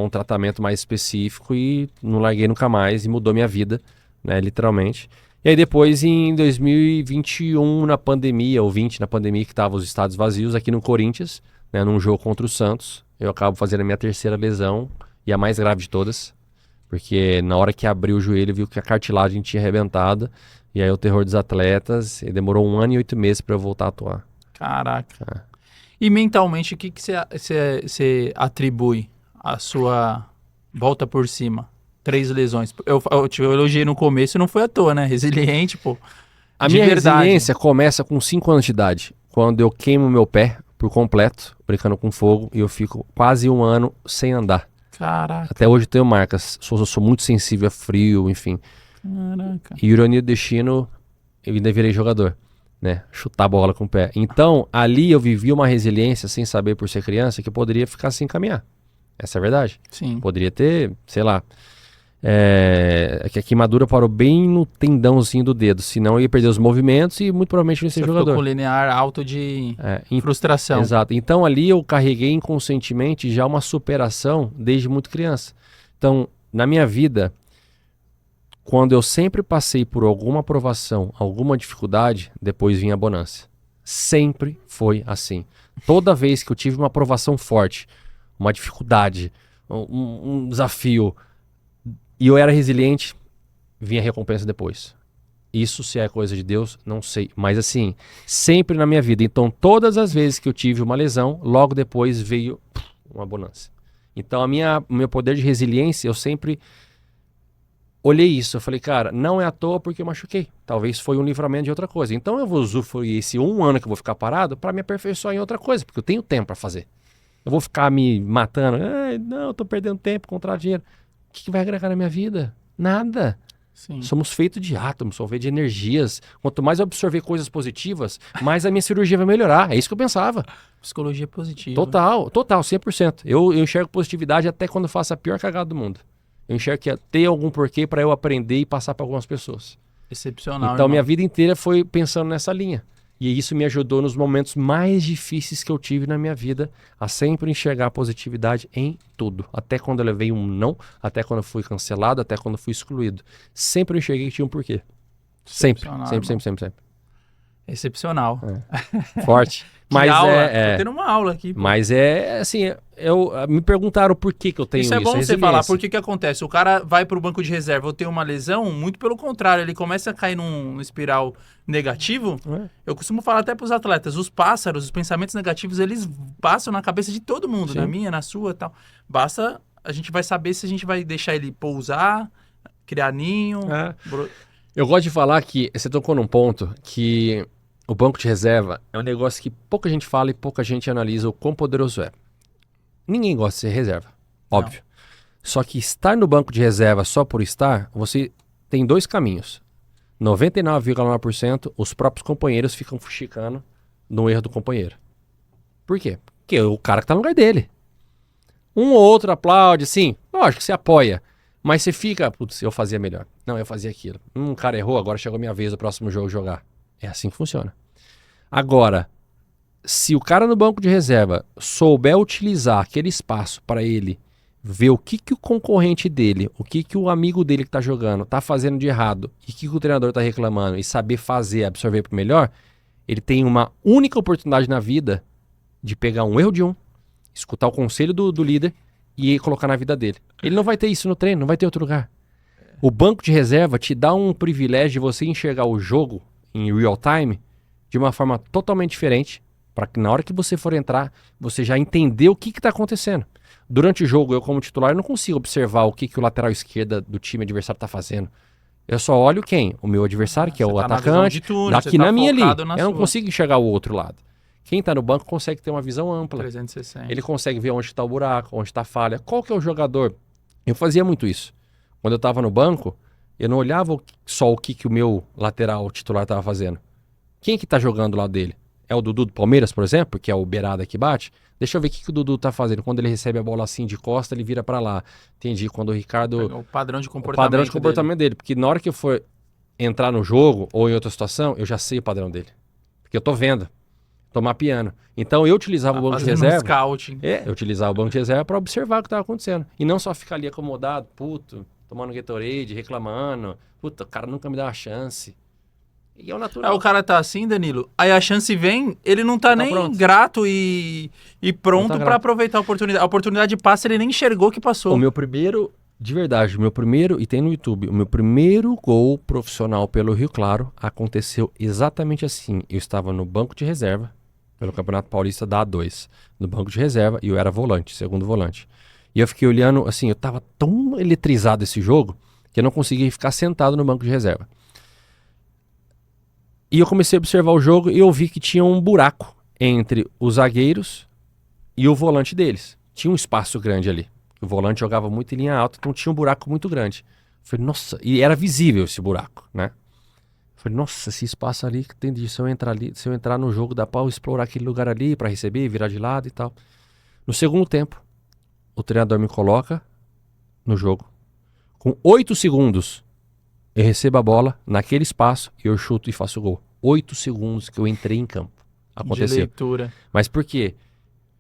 tratamento mais específico e não larguei nunca mais e mudou minha vida, né, literalmente. E aí depois em 2021 na pandemia, ou 20 na pandemia, que estavam os estádios vazios aqui no Corinthians, né, num jogo contra o Santos, eu acabo fazendo a minha 3ª lesão e a mais grave de todas, porque na hora que abriu o joelho viu que a cartilagem tinha arrebentado, e aí o terror dos atletas, e demorou 1 ano e 8 meses para eu voltar a atuar. Caraca. E mentalmente, o que você atribui a sua volta por cima? 3 lesões. Eu te elogiei no começo, não foi à toa, né? Resiliente, pô. A minha resiliência começa com 5 anos de idade, quando eu queimo meu pé por completo, brincando com fogo, e eu fico quase 1 ano sem andar. Caraca. Até hoje eu tenho marcas. Eu sou muito sensível a frio, enfim. Caraca. E ironia do destino, eu ainda virei jogador, né? Chutar a bola com o pé. Então, ali eu vivi uma resiliência, sem saber por ser criança, que eu poderia ficar sem caminhar. Essa é a verdade. Sim. Poderia ter, sei lá, que a queimadura parou bem no tendãozinho do dedo, senão eu ia perder os movimentos e muito provavelmente não ia ser jogador. Ficou com linear alto de frustração. Exato. Então ali eu carreguei inconscientemente já uma superação desde muito criança. Então, na minha vida, quando eu sempre passei por alguma provação, alguma dificuldade, depois vinha a bonança. Sempre foi assim. Toda vez que eu tive uma provação forte, uma dificuldade, um desafio, e eu era resiliente, vinha a recompensa depois. Isso, se é coisa de Deus, não sei. Mas assim, sempre na minha vida. Então, todas as vezes que eu tive uma lesão, logo depois veio uma bonança. Então, o meu poder de resiliência, eu sempre olhei isso. Eu falei, cara, não é à toa porque eu machuquei. Talvez foi um livramento de outra coisa. Então, eu vou usufruir esse 1 ano que eu vou ficar parado para me aperfeiçoar em outra coisa, porque eu tenho tempo para fazer. Eu vou ficar me matando. Não, eu tô perdendo tempo, contrato dinheiro. O que vai agregar na minha vida? Nada. Sim. Somos feitos de átomos, somos feitos de energias. Quanto mais eu absorver coisas positivas, mais a minha cirurgia vai melhorar. É isso que eu pensava. Psicologia positiva. Total, 100%. Eu enxergo positividade até quando eu faço a pior cagada do mundo. Eu enxergo que tem algum porquê para eu aprender e passar para algumas pessoas. Excepcional. Então, minha vida inteira foi pensando nessa linha. E isso me ajudou nos momentos mais difíceis que eu tive na minha vida a sempre enxergar a positividade em tudo. Até quando eu levei um não, até quando eu fui cancelado, até quando eu fui excluído. Sempre eu enxerguei que tinha um porquê. Sempre. Excepcional. Forte. Mas aula. Tô tendo uma aula aqui. Pô. Mas assim, me perguntaram por que eu tenho isso. Isso é bom você falar, porque que acontece? O cara vai pro banco de reserva ou tem uma lesão, muito pelo contrário, ele começa a cair num espiral negativo. Eu costumo falar até pros atletas, os pássaros, os pensamentos negativos, eles passam na cabeça de todo mundo, Sim. na minha, na sua e tal. Basta, a gente vai saber se a gente vai deixar ele pousar, criar ninho. Eu gosto de falar que você tocou num ponto que o banco de reserva é um negócio que pouca gente fala e pouca gente analisa o quão poderoso é. Ninguém gosta de ser reserva, óbvio. Não. Só que estar no banco de reserva só por estar, você tem 2 caminhos. 99,9% os próprios companheiros ficam fuxicando no erro do companheiro. Por quê? Porque o cara que tá no lugar dele. Um ou outro aplaude, sim, lógico que você apoia. Mas você fica, putz, eu fazia melhor. Não, eu fazia aquilo. O cara errou, agora chegou a minha vez do próximo jogo jogar. É assim que funciona. Agora, se o cara no banco de reserva souber utilizar aquele espaço para ele ver o que o concorrente dele, o que o amigo dele que tá jogando tá fazendo de errado e o que o treinador tá reclamando e saber fazer, absorver pro melhor, ele tem uma única oportunidade na vida de pegar um erro de escutar o conselho do líder e colocar na vida dele. Ele não vai ter isso no treino, não vai ter outro lugar. O banco de reserva te dá um privilégio de você enxergar o jogo em real time de uma forma totalmente diferente, para que na hora que você for entrar, você já entender o que está acontecendo. Durante o jogo, eu como titular não consigo observar o que o lateral esquerda do time adversário está fazendo. Eu só olho quem? O meu adversário, que é o atacante, daqui na minha ali. Eu não consigo enxergar o outro lado. Quem está no banco consegue ter uma visão ampla. 360. Ele consegue ver onde está o buraco, onde está a falha. Qual que é o jogador? Eu fazia muito isso. Quando eu estava no banco, eu não olhava só o que o meu lateral titular estava fazendo. Quem que está jogando lá dele? É o Dudu do Palmeiras, por exemplo, que é o beirada que bate? Deixa eu ver o que o Dudu tá fazendo. Quando ele recebe a bola assim de costa, ele vira para lá. Entendi. Quando o Ricardo... O padrão de comportamento, dele. Porque na hora que eu for entrar no jogo ou em outra situação, eu já sei o padrão dele. Porque eu tô vendo. Tô mapeando. Então eu utilizava o banco de reserva. Scouting. Eu utilizava o banco de reserva para observar o que estava acontecendo. E não só ficar ali acomodado, puto, tomando Gatorade, reclamando. Puta, o cara nunca me dá uma chance. E é o natural. Aí o cara tá assim, Danilo, aí a chance vem, ele não tá nem pronto. Grato e pronto para aproveitar a oportunidade. A oportunidade passa, ele nem enxergou que passou. O meu primeiro, de verdade, e tem no YouTube, o meu primeiro gol profissional pelo Rio Claro aconteceu exatamente assim. Eu estava no banco de reserva, pelo Campeonato Paulista da A2, no banco de reserva, e eu era volante, segundo volante. E eu fiquei olhando, assim, eu tava tão eletrizado esse jogo, que eu não conseguia ficar sentado no banco de reserva. E eu comecei a observar o jogo e eu vi que tinha um buraco entre os zagueiros e o volante deles. Tinha um espaço grande ali. O volante jogava muito em linha alta, então tinha um buraco muito grande. Eu falei, nossa, e era visível esse buraco, né? Eu falei, nossa, esse espaço ali, se eu entrar no jogo, dá pra eu explorar aquele lugar ali pra receber, virar de lado e tal. No segundo tempo, o treinador me coloca no jogo. Com 8 segundos, eu recebo a bola naquele espaço e eu chuto e faço o gol. 8 segundos que eu entrei em campo. Aconteceu. De leitura. Mas por quê?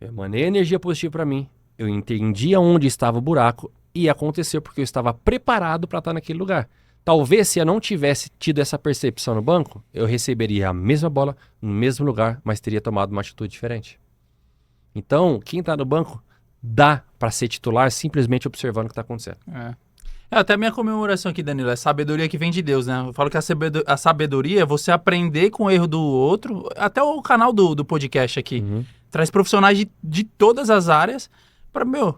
Eu emanei energia positiva para mim. Eu entendi aonde estava o buraco e aconteceu porque eu estava preparado para estar naquele lugar. Talvez se eu não tivesse tido essa percepção no banco, eu receberia a mesma bola no mesmo lugar, mas teria tomado uma atitude diferente. Então, quem está no banco dá para ser titular simplesmente observando o que está acontecendo. Até a minha comemoração aqui, Danilo, é sabedoria que vem de Deus, né? Eu falo que a sabedoria é você aprender com o erro do outro. Até o canal do podcast aqui traz profissionais de todas as áreas.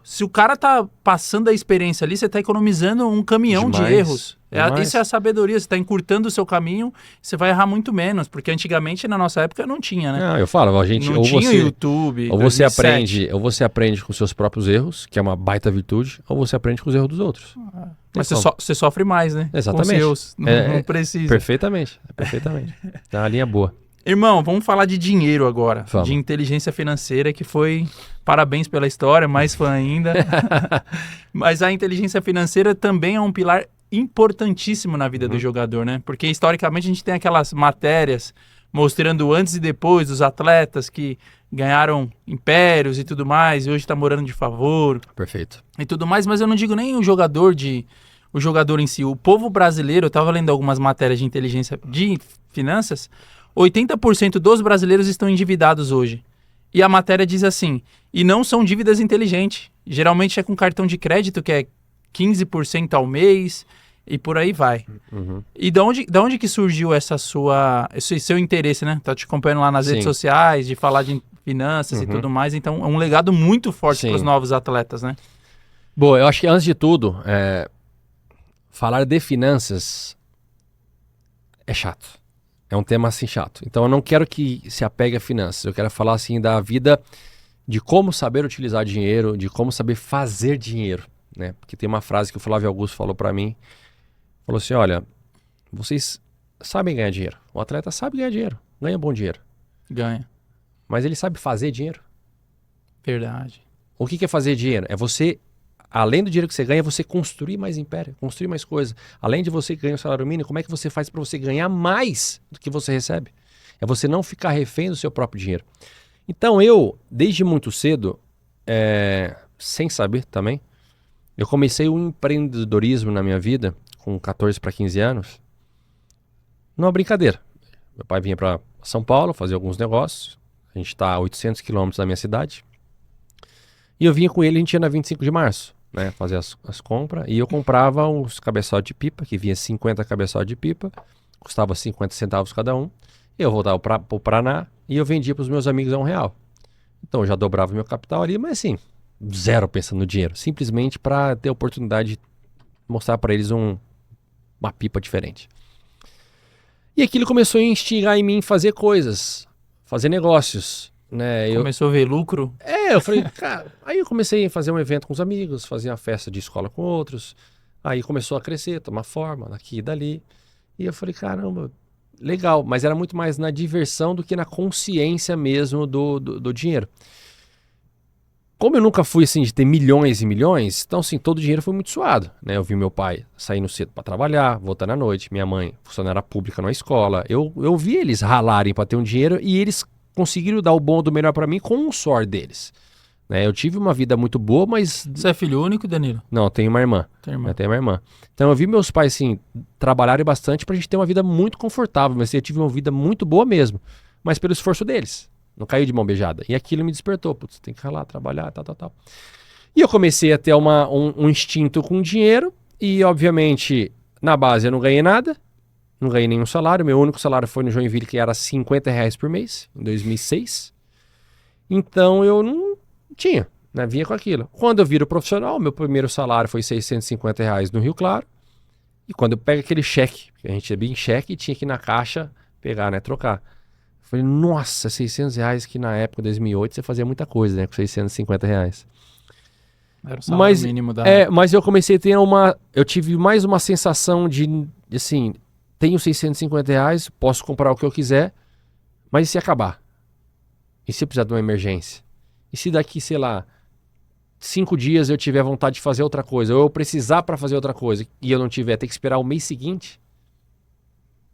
Se o cara tá passando a experiência ali, você tá economizando um caminhão de erros. Isso é a sabedoria, você tá encurtando o seu caminho, você vai errar muito menos, porque antigamente, na nossa época, não tinha, né? Não, eu falo, a gente... Não tinha YouTube, ou você aprende com seus próprios erros, que é uma baita virtude, ou você aprende com os erros dos outros. Mas você sofre mais, né? Exatamente. Com seus, não precisa. Perfeitamente. Tá uma linha boa. Irmão, vamos falar de dinheiro agora, Vamos. De inteligência financeira, que foi, parabéns pela história, mais fã ainda. Mas a inteligência financeira também é um pilar importantíssimo na vida do jogador, né? Porque historicamente a gente tem aquelas matérias mostrando antes e depois dos atletas que ganharam impérios e tudo mais, e hoje está morando de favor. Perfeito. E tudo mais, mas eu não digo nem o jogador em si. O povo brasileiro, eu estava lendo algumas matérias de inteligência de finanças, 80% dos brasileiros estão endividados hoje. E a matéria diz assim, e não são dívidas inteligentes. Geralmente é com cartão de crédito, que é 15% ao mês, e por aí vai. Uhum. E da onde que surgiu esse seu interesse, né? Tá te acompanhando lá nas redes Sim. sociais, de falar de finanças e tudo mais. Então, é um legado muito forte Sim. para os novos atletas, né? Bom, eu acho que antes de tudo, falar de finanças é chato. É um tema assim chato. Então eu não quero que se apegue a finanças. Eu quero falar assim da vida, de como saber utilizar dinheiro, de como saber fazer dinheiro, né? Porque tem uma frase que o Flávio Augusto falou pra mim. Falou assim, olha, vocês sabem ganhar dinheiro. O atleta sabe ganhar dinheiro, ganha bom dinheiro. Ganha. Mas ele sabe fazer dinheiro. Verdade. O que é fazer dinheiro? É você, além do dinheiro que você ganha, você construir mais império, construir mais coisas. Além de você ganhar o salário mínimo, como é que você faz para você ganhar mais do que você recebe? É você não ficar refém do seu próprio dinheiro. Então eu, desde muito cedo, sem saber também, eu comecei o empreendedorismo na minha vida, com 14 para 15 anos, numa brincadeira. Meu pai vinha para São Paulo fazer alguns negócios. A gente está a 800 quilômetros da minha cidade. E eu vinha com ele, a gente ia na 25 de março, né, fazer as compras. E eu comprava uns cabeçotes de pipa, que vinha 50 cabeçotes de pipa, custava 50 centavos cada um. Eu voltava para o Paraná e eu vendia para os meus amigos a R$1. Então eu já dobrava meu capital ali, mas assim, zero pensando no dinheiro. Simplesmente para ter a oportunidade de mostrar para eles uma pipa diferente. E aquilo começou a instigar em mim fazer coisas, fazer negócios, né? Começou a ver lucro. Eu falei, cara, aí eu comecei a fazer um evento com os amigos, fazer uma festa de escola com outros, aí começou a crescer, tomar forma, daqui e dali, e eu falei, caramba, legal, mas era muito mais na diversão do que na consciência mesmo do dinheiro. Como eu nunca fui assim de ter milhões e milhões, então assim, todo o dinheiro foi muito suado, né? Eu vi meu pai saindo cedo para trabalhar, voltando à noite, minha mãe, funcionária pública na escola, eu vi eles ralarem para ter um dinheiro e eles conseguiram dar o bom do melhor para mim com o suor deles. Né? Eu tive uma vida muito boa, mas... Você é filho único, Danilo? Não, eu tenho uma irmã. Tem irmã. Eu tenho uma irmã. Então eu vi meus pais assim, trabalharem bastante pra gente ter uma vida muito confortável, mas eu tive uma vida muito boa mesmo, mas pelo esforço deles. Não caiu de mão beijada. E aquilo me despertou. Putz, tem que ralar, trabalhar, tal. E eu comecei a ter um instinto com dinheiro. E, obviamente, na base eu não ganhei nada. Não ganhei nenhum salário. Meu único salário foi no Joinville, que era R$50 por mês, em 2006. Então eu não tinha, né? Vinha com aquilo. Quando eu viro profissional, meu primeiro salário foi R$650 no Rio Claro. E quando eu pego aquele cheque, que a gente recebia em cheque e tinha que ir na caixa pegar, né? Trocar. Eu falei, nossa, R$600 que na época, 2008, você fazia muita coisa, né? Com R$650. Era o salário mínimo da... Mas eu comecei a ter eu tive mais uma sensação de, assim, tenho R$650, posso comprar o que eu quiser, mas e se acabar? E se eu precisar de uma emergência? E se daqui, sei lá, 5 dias eu tiver vontade de fazer outra coisa, ou eu precisar para fazer outra coisa, e eu não tiver, ter que esperar o mês seguinte?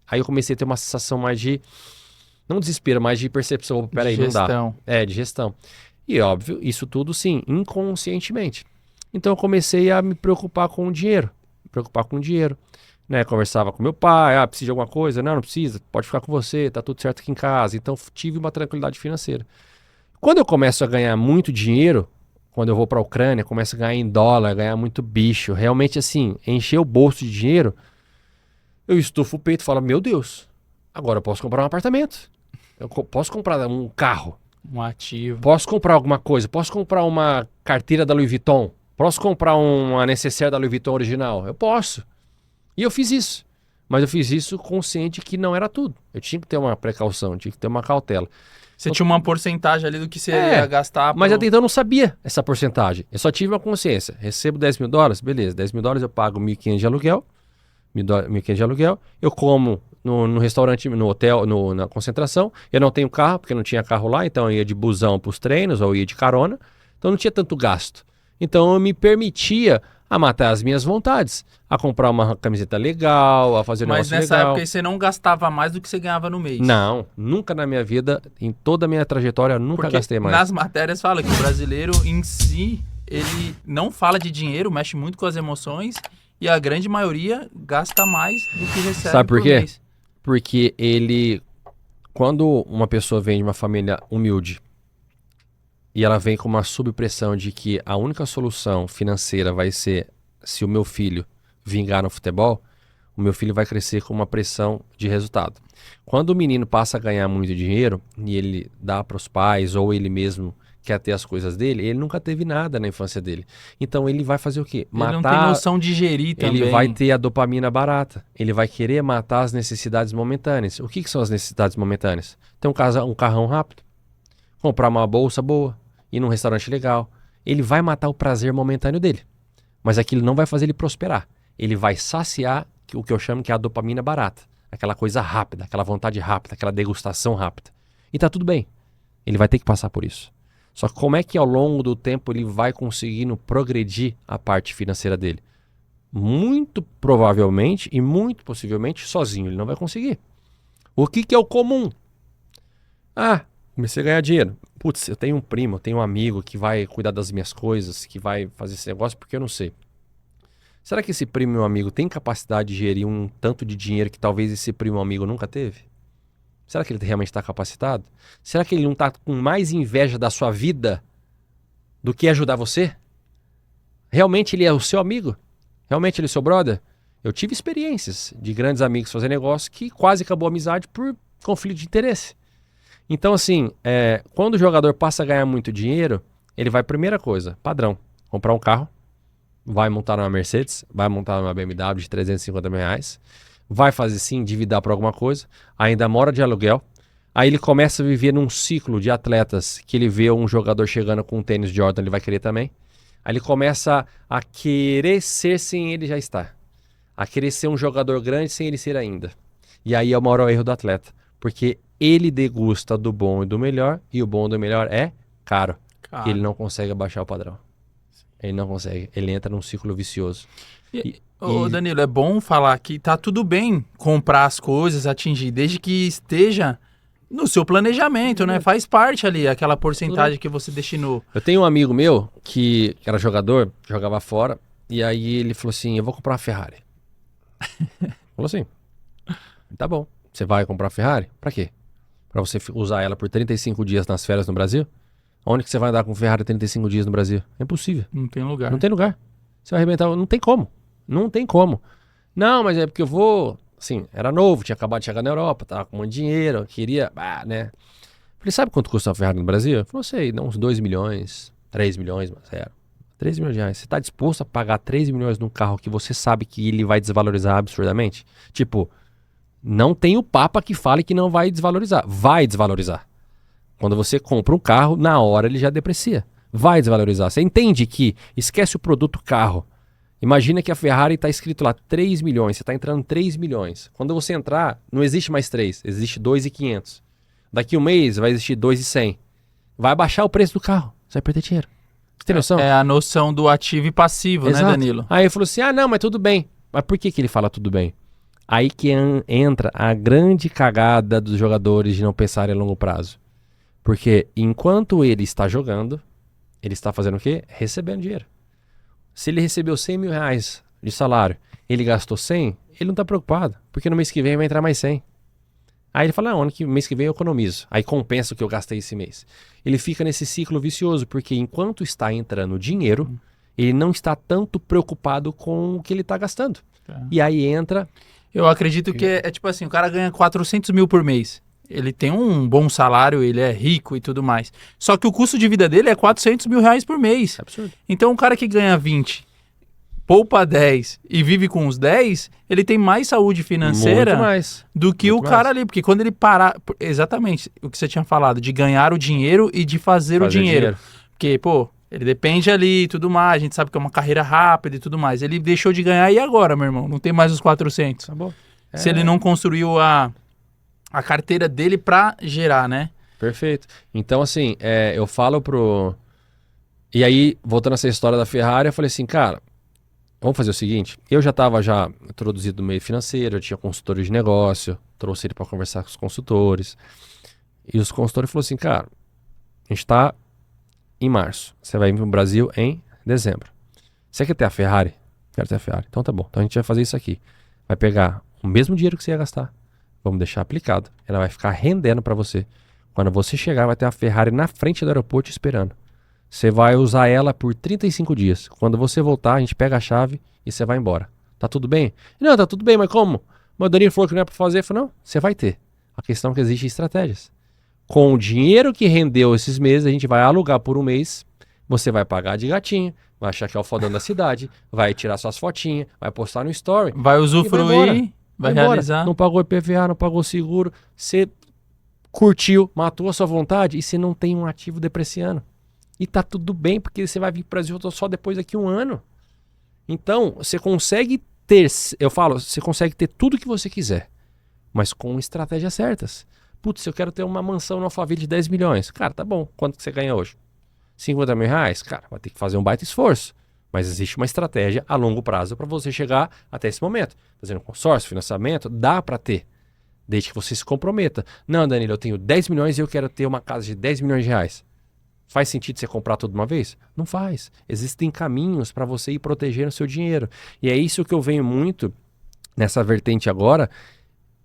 Aí eu comecei a ter uma sensação mais de... Não desespero, mas de percepção. Peraí, não dá. De gestão. E óbvio, isso tudo sim, inconscientemente. Então eu comecei a me preocupar com o dinheiro. Né? Conversava com meu pai, precisa de alguma coisa? Não precisa, pode ficar com você, tá tudo certo aqui em casa. Então tive uma tranquilidade financeira. Quando eu começo a ganhar muito dinheiro, quando eu vou para a Ucrânia, começo a ganhar em dólar, ganhar muito bicho, realmente assim, encher o bolso de dinheiro, eu estufo o peito e falo, meu Deus, agora eu posso comprar um apartamento. Eu posso comprar um carro. Um ativo. Posso comprar alguma coisa. Posso comprar uma carteira da Louis Vuitton. Posso comprar uma necessaire da Louis Vuitton original. Eu posso. E eu fiz isso. Mas eu fiz isso consciente que não era tudo. Eu tinha que ter uma precaução, tinha que ter uma cautela. Você tinha uma porcentagem ali do que você ia gastar. Mas até então eu não sabia essa porcentagem. Eu só tive uma consciência. Recebo $10 mil, beleza. $10 mil eu pago 1.500 de aluguel. 1.500 de aluguel. Eu como no restaurante, no hotel, na concentração. Eu não tenho carro, porque não tinha carro lá, então eu ia de busão para os treinos, ou ia de carona. Então não tinha tanto gasto. Então eu me permitia a matar as minhas vontades, a comprar uma camiseta legal, a fazer um negócio legal. Mas nessa época você não gastava mais do que você ganhava no mês? Não, nunca na minha vida, em toda a minha trajetória, nunca gastei mais. Nas matérias fala que o brasileiro em si, ele não fala de dinheiro, mexe muito com as emoções, e a grande maioria gasta mais do que recebe. Sabe por quê? Mês. Porque quando uma pessoa vem de uma família humilde e ela vem com uma subpressão de que a única solução financeira vai ser se o meu filho vingar no futebol, o meu filho vai crescer com uma pressão de resultado. Quando o menino passa a ganhar muito dinheiro e ele dá para os pais ou ele mesmo quer ter as coisas dele, ele nunca teve nada na infância dele. Então ele vai fazer o quê? Ele não tem noção de gerir também. Ele vai ter a dopamina barata. Ele vai querer matar as necessidades momentâneas. O que são as necessidades momentâneas? Ter um carrão rápido, comprar uma bolsa boa, ir num restaurante legal. Ele vai matar o prazer momentâneo dele. Mas aquilo não vai fazer ele prosperar. Ele vai saciar o que eu chamo que é a dopamina barata. Aquela coisa rápida, aquela vontade rápida, aquela degustação rápida. E tá tudo bem. Ele vai ter que passar por isso. Só que como é que ao longo do tempo ele vai conseguindo progredir a parte financeira dele? Muito provavelmente e muito possivelmente sozinho ele não vai conseguir. O que é o comum? Ah, comecei a ganhar dinheiro. Putz, eu tenho um primo, eu tenho um amigo que vai cuidar das minhas coisas, que vai fazer esse negócio porque eu não sei. Será que esse primo meu amigo tem capacidade de gerir um tanto de dinheiro que talvez esse primo amigo nunca teve? Será que ele realmente está capacitado? Será que ele não está com mais inveja da sua vida do que ajudar você? Realmente ele é o seu amigo? Realmente ele é o seu brother? Eu tive experiências de grandes amigos fazer negócio que quase acabou a amizade por conflito de interesse. Então assim, quando o jogador passa a ganhar muito dinheiro, ele vai, primeira coisa, padrão, comprar um carro, vai montar numa Mercedes, vai montar numa BMW de 350 mil reais, vai fazer sim, endividar por alguma coisa, ainda mora de aluguel, aí ele começa a viver num ciclo de atletas que ele vê um jogador chegando com um tênis Jordan, ele vai querer também, aí ele começa a querer ser sem ele já estar, a querer ser um jogador grande sem ele ser ainda, e aí é o maior erro do atleta, porque ele degusta do bom e do melhor, e o bom e do melhor é caro. E ele não consegue abaixar o padrão. Ele não consegue. Ele entra num ciclo vicioso. Ô, Danilo, é bom falar que tá tudo bem comprar as coisas, atingir, desde que esteja no seu planejamento, né? Faz parte ali, aquela porcentagem que você destinou. Eu tenho um amigo meu que era jogador, jogava fora, e aí ele falou assim, eu vou comprar uma Ferrari. Falou assim, tá bom, você vai comprar uma Ferrari? Pra quê? Pra você usar ela por 35 dias nas férias no Brasil? Onde que você vai andar com Ferrari 35 dias no Brasil? É impossível. Não tem lugar. Não tem lugar. Você vai arrebentar. Não tem como. Não tem como. Não, mas é porque eu vou... Assim, era novo, tinha acabado de chegar na Europa, tava com muito dinheiro, queria... né? Falei, sabe quanto custa uma Ferrari no Brasil? Ele falou, sei, dá uns 2 milhões, 3 milhões, mas era. 3 milhões de reais. Você tá disposto a pagar 3 milhões num carro que você sabe que ele vai desvalorizar absurdamente? Tipo, não tem o papa que fale que não vai desvalorizar. Vai desvalorizar. Quando você compra um carro, na hora ele já deprecia. Vai desvalorizar. Você entende que esquece o produto carro. Imagina que a Ferrari está escrito lá 3 milhões. Você está entrando 3 milhões. Quando você entrar, não existe mais 3. Existe 2.500. Daqui um mês vai existir 2.100. Vai baixar o preço do carro. Você vai perder dinheiro. Você tem noção? É a noção do ativo e passivo, Exato. né, Danilo? Aí ele falou assim, não, mas tudo bem. Mas por que ele fala tudo bem? Aí que entra a grande cagada dos jogadores de não pensarem a longo prazo. Porque enquanto ele está jogando, ele está fazendo o quê? Recebendo dinheiro. Se ele recebeu 100 mil reais de salário, ele gastou 100, ele não está preocupado, porque no mês que vem vai entrar mais 100. Aí ele fala, não, mês que vem eu economizo. Aí compensa o que eu gastei esse mês. Ele fica nesse ciclo vicioso, porque enquanto está entrando dinheiro, ele não está tanto preocupado com o que ele está gastando. E aí entra... Eu acredito que é tipo assim, o cara ganha 400 mil por mês. Ele tem um bom salário, ele é rico e tudo mais. Só que o custo de vida dele é 400 mil reais por mês. Absurdo. Então, um cara que ganha 20, poupa 10 e vive com os 10, ele tem mais saúde financeira do que o cara ali. Porque quando ele parar... Exatamente o que você tinha falado, de ganhar o dinheiro e de fazer o dinheiro. Porque, pô, ele depende ali e tudo mais. A gente sabe que é uma carreira rápida e tudo mais. Ele deixou de ganhar e agora, meu irmão? Não tem mais os 400. Acabou. Se ele não construiu a carteira dele pra gerar, né? Perfeito. Então, assim, eu falo pro... E aí, voltando a essa história da Ferrari, eu falei assim, cara, vamos fazer o seguinte, eu já estava introduzido no meio financeiro, eu tinha consultores de negócio, trouxe ele para conversar com os consultores, e os consultores falaram assim, cara, a gente está em março, você vai vir para o Brasil em dezembro. Você quer ter a Ferrari? Quero ter a Ferrari. Então tá bom, então a gente vai fazer isso aqui. Vai pegar o mesmo dinheiro que você ia gastar, vamos deixar aplicado. Ela vai ficar rendendo para você. Quando você chegar, vai ter a Ferrari na frente do aeroporto esperando. Você vai usar ela por 35 dias. Quando você voltar, a gente pega a chave e você vai embora. Tá tudo bem? Não, tá tudo bem, mas como? Mas o Danilo falou que não é pra fazer. Eu falei, não, você vai ter. A questão é que existem estratégias. Com o dinheiro que rendeu esses meses, a gente vai alugar por um mês. Você vai pagar de gatinho, vai achar que é o fodão da cidade, vai tirar suas fotinhas, vai postar no story. Vai usufruir, vai embora. realizar. Não pagou IPVA, não pagou seguro. Você curtiu, matou a sua vontade e você não tem um ativo depreciando. E tá tudo bem, porque você vai vir pro Brasil só depois daqui a um ano. Então, você consegue ter, eu falo, você consegue ter tudo que você quiser, mas com estratégias certas. Putz, eu quero ter uma mansão no Alphaville de 10 milhões. Cara, tá bom. Quanto que você ganha hoje? 50 mil reais? Cara, vai ter que fazer um baita esforço. Mas existe uma estratégia a longo prazo para você chegar até esse momento. Fazendo consórcio, financiamento, dá para ter. Desde que você se comprometa. Não, Danilo, eu tenho 10 milhões e eu quero ter uma casa de 10 milhões de reais. Faz sentido você comprar tudo de uma vez? Não faz. Existem caminhos para você ir protegendo o seu dinheiro. E é isso que eu venho muito nessa vertente agora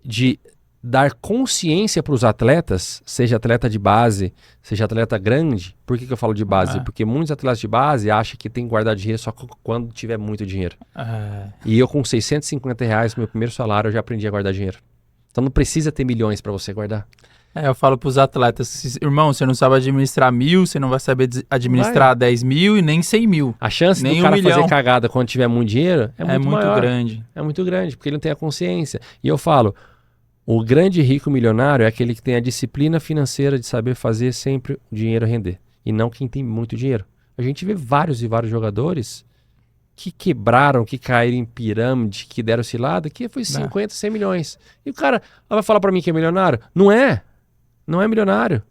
de dar consciência para os atletas, seja atleta de base, seja atleta grande. Por que eu falo de base? Porque muitos atletas de base acham que tem que guardar dinheiro só quando tiver muito dinheiro. E eu com 650 reais, meu primeiro salário, eu já aprendi a guardar dinheiro. Então não precisa ter milhões para você guardar. Eu falo para os atletas, irmão, você não sabe administrar 1.000, você não vai saber administrar 10 mil e nem 100 mil. A chance nem do cara um milhão. fazer cagada quando tiver muito dinheiro é muito maior. Grande. É muito grande, porque ele não tem a consciência. E eu falo, o grande rico milionário é aquele que tem a disciplina financeira de saber fazer sempre o dinheiro render. E não quem tem muito dinheiro. A gente vê vários e vários jogadores que quebraram, que caíram em pirâmide, que deram cilada, que foi 50, 100 milhões. E o cara vai falar pra mim que é milionário? Não é. Não é milionário.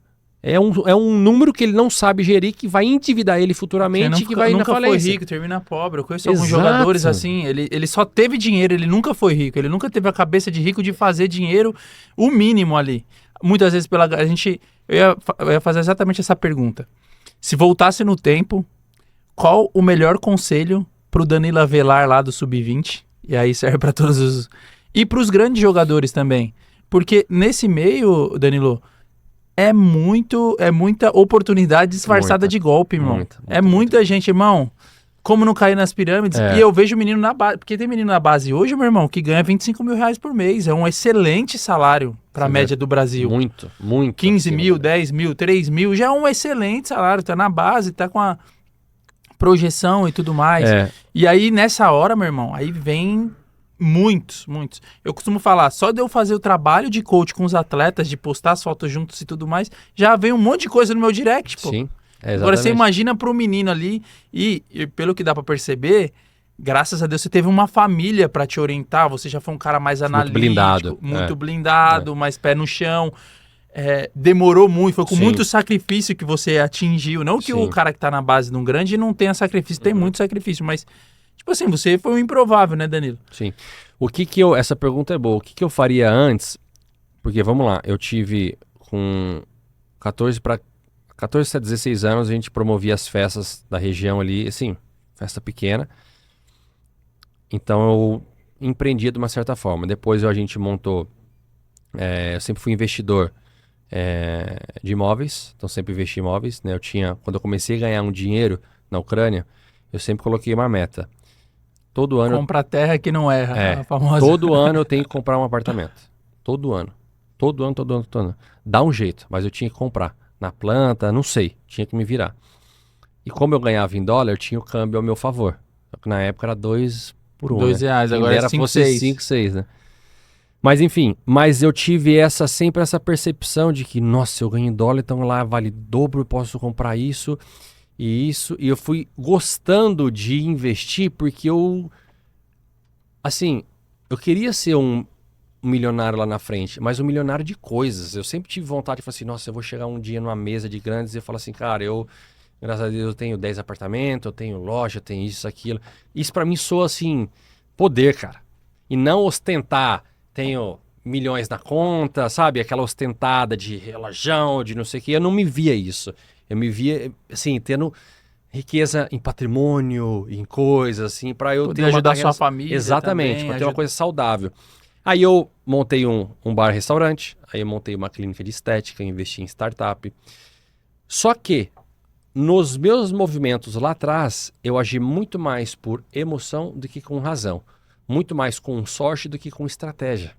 É um número que ele não sabe gerir, que vai endividar ele futuramente e que vai ir na falência. Nunca foi rico, termina pobre. Eu conheço alguns jogadores assim, ele só teve dinheiro, ele nunca foi rico. Ele nunca teve a cabeça de rico de fazer dinheiro o mínimo ali. Muitas vezes eu ia fazer exatamente essa pergunta. Se voltasse no tempo, qual o melhor conselho pro Danilo Avelar lá do Sub-20? E aí serve para todos os... E pros grandes jogadores também. Porque nesse meio, Danilo... É muita oportunidade disfarçada de golpe, irmão. Muita gente, irmão. Como não cair nas pirâmides? E eu vejo menino na base. Porque tem menino na base hoje, meu irmão, que ganha 25 mil reais por mês. É um excelente salário para a média do Brasil. Muito. 15 mil, 10 mil, 3 mil. Já é um excelente salário. Tá na base, tá com a projeção e tudo mais. E aí, nessa hora, meu irmão, aí vem... Muitos. Eu costumo falar, só de eu fazer o trabalho de coach com os atletas, de postar as fotos juntos e tudo mais, já vem um monte de coisa no meu direct, pô. Sim, exatamente. Agora você imagina pro menino ali, e pelo que dá pra perceber, graças a Deus você teve uma família pra te orientar, você já foi um cara mais analítico, muito blindado, mais pé no chão. Demorou muito, foi com muito sacrifício que você atingiu. Não que o cara que tá na base de um grande não tenha sacrifício, tem muito sacrifício, mas... Tipo assim, você foi um improvável, né, Danilo? Sim. Essa pergunta é boa. O que eu faria antes? Porque, vamos lá, eu tive com 14 a 16 anos, a gente promovia as festas da região ali, assim, festa pequena. Então eu empreendia de uma certa forma. Depois a gente montou, eu sempre fui investidor de imóveis, então sempre investi em imóveis, né? Quando eu comecei a ganhar um dinheiro na Ucrânia, eu sempre coloquei uma meta. Todo ano... Compra terra que não erra, a famosa. Todo ano eu tenho que comprar um apartamento. Todo ano. Dá um jeito, mas eu tinha que comprar. Na planta, não sei. Tinha que me virar. E como eu ganhava em dólar, eu tinha o câmbio ao meu favor. Só que na época era 2 por 1. R$2, agora é 5, 6. 5, 6, né? Mas enfim, eu tive sempre essa percepção de que, nossa, eu ganho em dólar, então lá vale dobro, eu posso comprar isso... E eu fui gostando de investir porque eu queria ser um milionário lá na frente, mas um milionário de coisas. Eu sempre tive vontade de falar assim, nossa, eu vou chegar um dia numa mesa de grandes e eu falo assim, cara, graças a Deus, eu tenho 10 apartamentos, eu tenho loja, eu tenho isso, aquilo. Isso pra mim soa assim, poder, cara. E não ostentar, tenho milhões na conta, sabe? Aquela ostentada de relojão, de não sei o que. Eu não me via isso. Eu me via, assim, tendo riqueza em patrimônio, em coisas, assim, para eu poder ter uma ajudar carreira... sua família. Exatamente, para ter uma coisa saudável. Aí eu montei um bar-restaurante, aí eu montei uma clínica de estética, investi em startup. Só que, nos meus movimentos lá atrás, eu agi muito mais por emoção do que com razão. Muito mais com sorte do que com estratégia.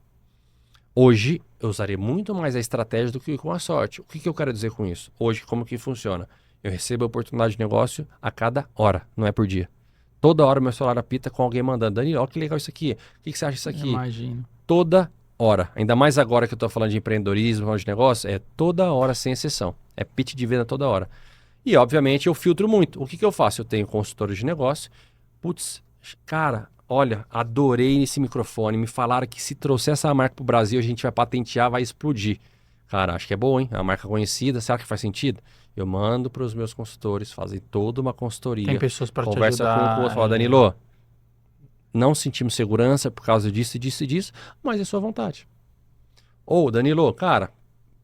Hoje, eu usarei muito mais a estratégia do que com a sorte. O que eu quero dizer com isso? Hoje, como que funciona? Eu recebo a oportunidade de negócio a cada hora, não é por dia. Toda hora meu celular apita com alguém mandando. Danilo, olha que legal isso aqui. O que você acha disso aqui? Imagino. Toda hora. Ainda mais agora que eu estou falando de empreendedorismo, falando de negócio, é toda hora sem exceção. É pitch de venda toda hora. E, obviamente, eu filtro muito. O que eu faço? Eu tenho consultores de negócio. Putz, cara, olha, adorei esse microfone. Me falaram que se trouxer essa marca para o Brasil, a gente vai patentear, vai explodir. Cara, acho que é bom, hein? É uma marca conhecida. Será que faz sentido? Eu mando para os meus consultores, fazem toda uma consultoria. Tem pessoas para te conversa ajudar. com o outro, fala, Danilo, não sentimos segurança por causa disso, disso e disso, mas é sua vontade. Ou, Danilo, cara,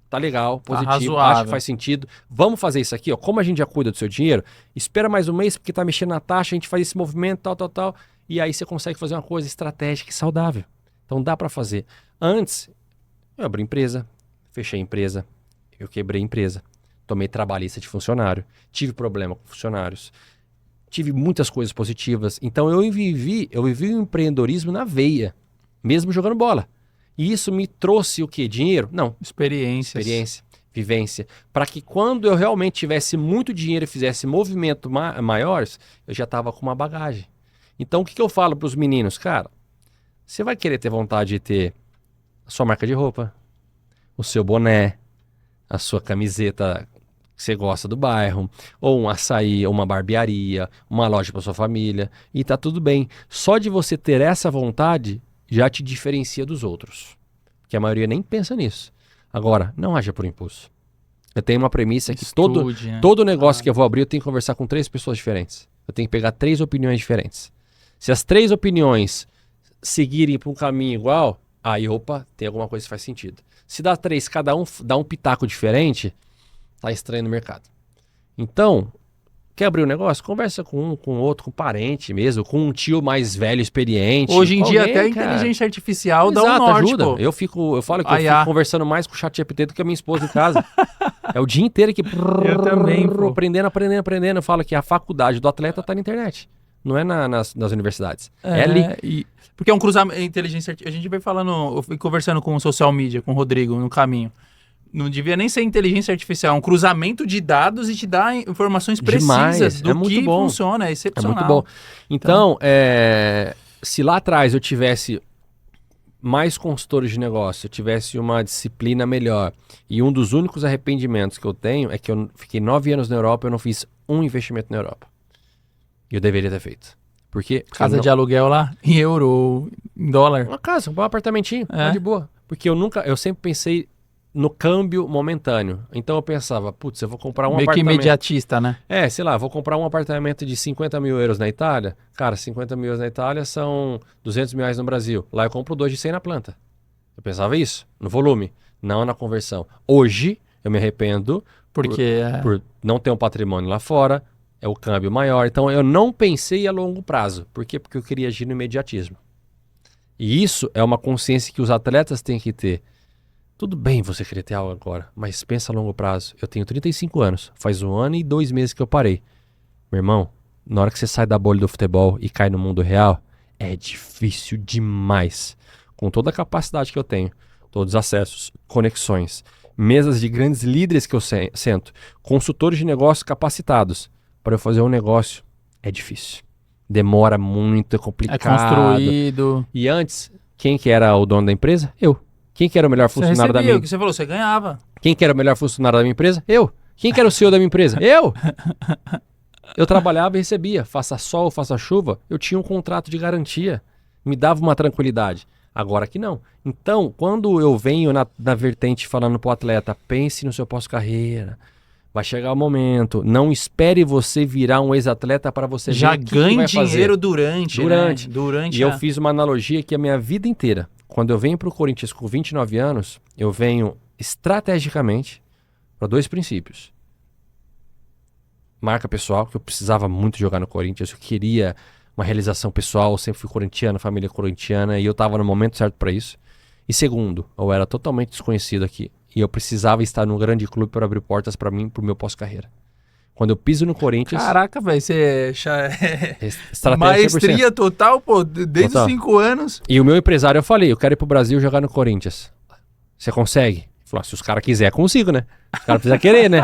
tá legal, positivo, razoável. acho que faz sentido. Vamos fazer isso aqui, ó. Como a gente já cuida do seu dinheiro, espera mais um mês porque tá mexendo na taxa, a gente faz esse movimento, tal. E aí você consegue fazer uma coisa estratégica e saudável. Então dá para fazer. Antes, eu abri empresa, fechei empresa, eu quebrei empresa. Tomei trabalhista de funcionário, tive problema com funcionários, tive muitas coisas positivas. Então eu vivi o empreendedorismo na veia, mesmo jogando bola. E isso me trouxe o quê? Dinheiro? Não. Experiência, vivência. Para que quando eu realmente tivesse muito dinheiro e fizesse movimentos maiores, eu já estava com uma bagagem. Então o que eu falo para os meninos? Cara, você vai querer ter vontade de ter a sua marca de roupa, o seu boné, a sua camiseta que você gosta do bairro, ou um açaí, ou uma barbearia, uma loja para sua família, e tá tudo bem. Só de você ter essa vontade já te diferencia dos outros, porque a maioria nem pensa nisso. Agora, não haja por impulso. Eu tenho uma premissa que todo negócio que eu vou abrir, eu tenho que conversar com 3 pessoas diferentes. Eu tenho que pegar 3 opiniões diferentes. Se as 3 opiniões seguirem para um caminho igual, aí, opa, tem alguma coisa que faz sentido. Se dá 3, cada um dá um pitaco diferente, tá estranho no mercado. Então, quer abrir um negócio? Conversa com um, com outro, com um parente mesmo, com um tio mais velho, experiente. Hoje em dia alguém, até a cara. inteligência artificial dá Exato, um norte, ajuda. pô. Eu falo que eu fico conversando mais com o chat GPT do que a minha esposa em casa. É o dia inteiro que Eu também, pô. aprendendo. Eu falo que a faculdade do atleta tá na internet. Não é nas universidades. É ali. Porque é um cruzamento. Inteligência artificial. A gente veio falando, eu fui conversando com o social media, com o Rodrigo, no caminho. Não devia nem ser inteligência artificial, é um cruzamento de dados e te dá informações precisas do muito que bom. funciona, é excepcional. É muito bom. Então, se lá atrás eu tivesse mais consultores de negócio, eu tivesse uma disciplina melhor, e um dos únicos arrependimentos que eu tenho é que eu fiquei 9 anos na Europa e eu não fiz um investimento na Europa. E eu deveria ter feito. Porque Casa de aluguel lá, em euro ou em dólar. Uma casa, um apartamentinho, tá de boa. Porque eu sempre pensei no câmbio momentâneo. Então eu pensava, putz, eu vou comprar um apartamento. Meio que imediatista, né? Sei lá, vou comprar um apartamento de 50 mil euros na Itália. Cara, 50 mil euros na Itália são 200 mil reais no Brasil. Lá eu compro 2 de 100 na planta. Eu pensava isso, no volume, não na conversão. Hoje, eu me arrependo por não ter um patrimônio lá fora, é o câmbio maior. Então eu não pensei a longo prazo. Por quê? Porque eu queria agir no imediatismo. E isso é uma consciência que os atletas têm que ter. Tudo bem você querer ter algo agora, mas pensa a longo prazo. Eu tenho 35 anos, faz 1 ano e 2 meses que eu parei. Meu irmão, na hora que você sai da bolha do futebol e cai no mundo real, é difícil demais. Com toda a capacidade que eu tenho, todos os acessos, conexões, mesas de grandes líderes que eu sento, consultores de negócios capacitados, para eu fazer um negócio, é difícil. Demora muito, é complicado. É construído. E antes, quem que era o dono da empresa? Eu. Quem que era o melhor funcionário da minha... O que você falou, você ganhava. Quem que era o melhor funcionário da minha empresa? Eu. Quem que era o CEO da minha empresa? Eu. Eu trabalhava e recebia. Faça sol, faça chuva, eu tinha um contrato de garantia. Me dava uma tranquilidade. Agora que não. Então, quando eu venho na vertente falando pro atleta, pense no seu pós-carreira. Vai chegar o momento. Não espere você virar um ex-atleta para você já ganhe dinheiro fazer. durante. E eu fiz uma analogia que a minha vida inteira, quando eu venho para o Corinthians com 29 anos, eu venho estrategicamente para 2 princípios. Marca pessoal, que eu precisava muito jogar no Corinthians, eu queria uma realização pessoal, eu sempre fui corintiano, família corintiana, e eu estava no momento certo para isso. E segundo, eu era totalmente desconhecido aqui, e eu precisava estar num grande clube para abrir portas para mim, para o meu pós-carreira. Quando eu piso no Corinthians, Caraca, velho, você estratégia 100%. maestria total, pô, desde Total. os 5 anos. E o meu empresário, eu falei, eu quero ir pro Brasil jogar no Corinthians. Você consegue? Ele falou, se os caras quiserem, consigo, né? Os caras precisam querer, né?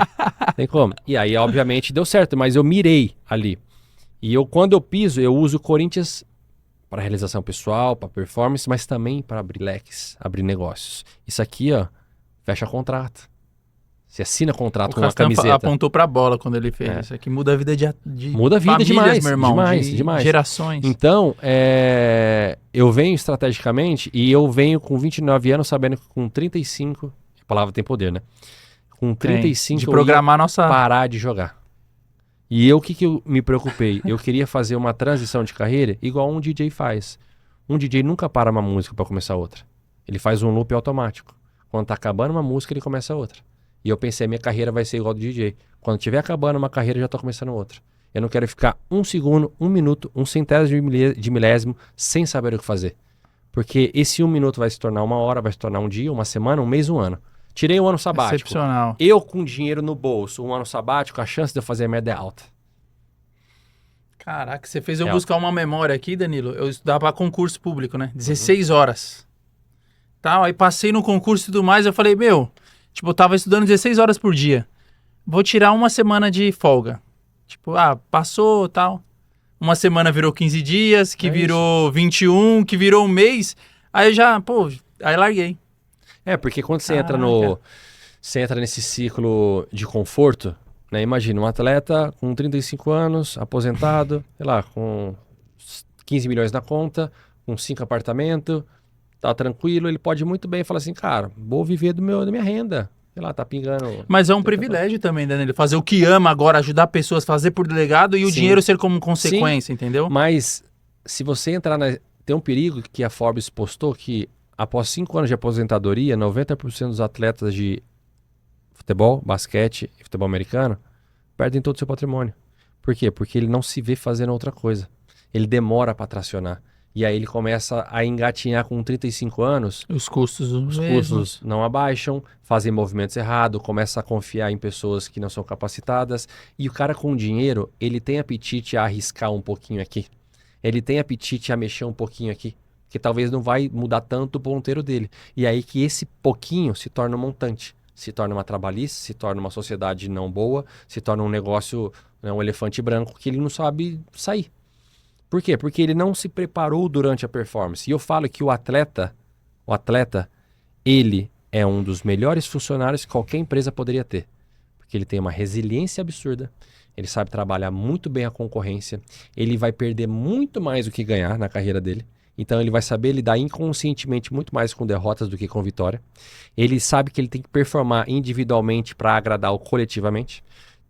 Tem como. E aí, obviamente, deu certo, mas eu mirei ali. E quando eu piso, eu uso o Corinthians para realização pessoal, para performance, mas também para abrir leques, abrir negócios. Isso aqui, ó, fecha contrato. Você assina contrato O com uma Castan camiseta. apontou pra bola quando ele fez. É. Isso aqui muda a vida de Muda a vida famílias, demais, meu irmão, demais, de demais. gerações. Então, eu venho estrategicamente e eu venho com 29 anos sabendo que com 35, a palavra tem poder, né? Com 35 de eu programar ia nossa... parar de jogar. E o que eu me preocupei? Eu queria fazer uma transição de carreira igual um DJ faz. Um DJ nunca para uma música para começar outra. Ele faz um loop automático. Quando tá acabando uma música, ele começa outra. E eu pensei, minha carreira vai ser igual do DJ. Quando tiver acabando uma carreira, eu já tô começando outra. Eu não quero ficar 1 segundo, 1 minuto, 1/100º de milésimo sem saber o que fazer. Porque esse 1 minuto vai se tornar 1 hora, vai se tornar 1 dia, 1 semana, 1 mês, 1 ano. Tirei um ano sabático. Excepcional. Eu com dinheiro no bolso, 1 ano sabático, a chance de eu fazer merda é alta. Caraca, você fez eu É. buscar uma memória aqui, Danilo. Eu estudava para concurso público, né? 16 horas. Tal, aí passei no concurso e tudo mais, eu falei, meu, tipo, eu tava estudando 16 horas por dia. Vou tirar 1 semana de folga. Tipo, passou, tal. 1 semana virou 15 dias, que É virou 21, que virou 1 mês. Aí já, pô, aí larguei. Porque quando você entra Caraca. você entra nesse ciclo de conforto, né? Imagina um atleta com 35 anos, aposentado, sei lá, com 15 milhões na conta, com 5 apartamentos, tá tranquilo, ele pode muito bem falar assim, cara, vou viver da minha renda. Sei lá, tá pingando. Mas é um privilégio também, Danilo, fazer o que ama agora, ajudar pessoas, fazer por delegado e o Sim. dinheiro ser como consequência, entendeu? Mas se você entrar tem um perigo que a Forbes postou que após 5 anos de aposentadoria, 90% dos atletas de futebol, basquete e futebol americano perdem todo o seu patrimônio. Por quê? Porque ele não se vê fazendo outra coisa. Ele demora para tracionar. E aí ele começa a engatinhar com 35 anos, Os custos os custos não abaixam, fazem movimentos errados, começa a confiar em pessoas que não são capacitadas. E o cara com dinheiro, ele tem apetite a arriscar um pouquinho aqui. Ele tem apetite a mexer um pouquinho aqui. Que talvez não vai mudar tanto o ponteiro dele. E aí que esse pouquinho se torna um montante. Se torna uma trabalhice, se torna uma sociedade não boa, se torna um negócio, né, um elefante branco que ele não sabe sair. Por quê? Porque ele não se preparou durante a performance. E eu falo que o atleta, ele é um dos melhores funcionários que qualquer empresa poderia ter. Porque ele tem uma resiliência absurda, ele sabe trabalhar muito bem a concorrência, ele vai perder muito mais do que ganhar na carreira dele. Então ele vai saber lidar inconscientemente muito mais com derrotas do que com vitória. Ele sabe que ele tem que performar individualmente para agradar o coletivamente.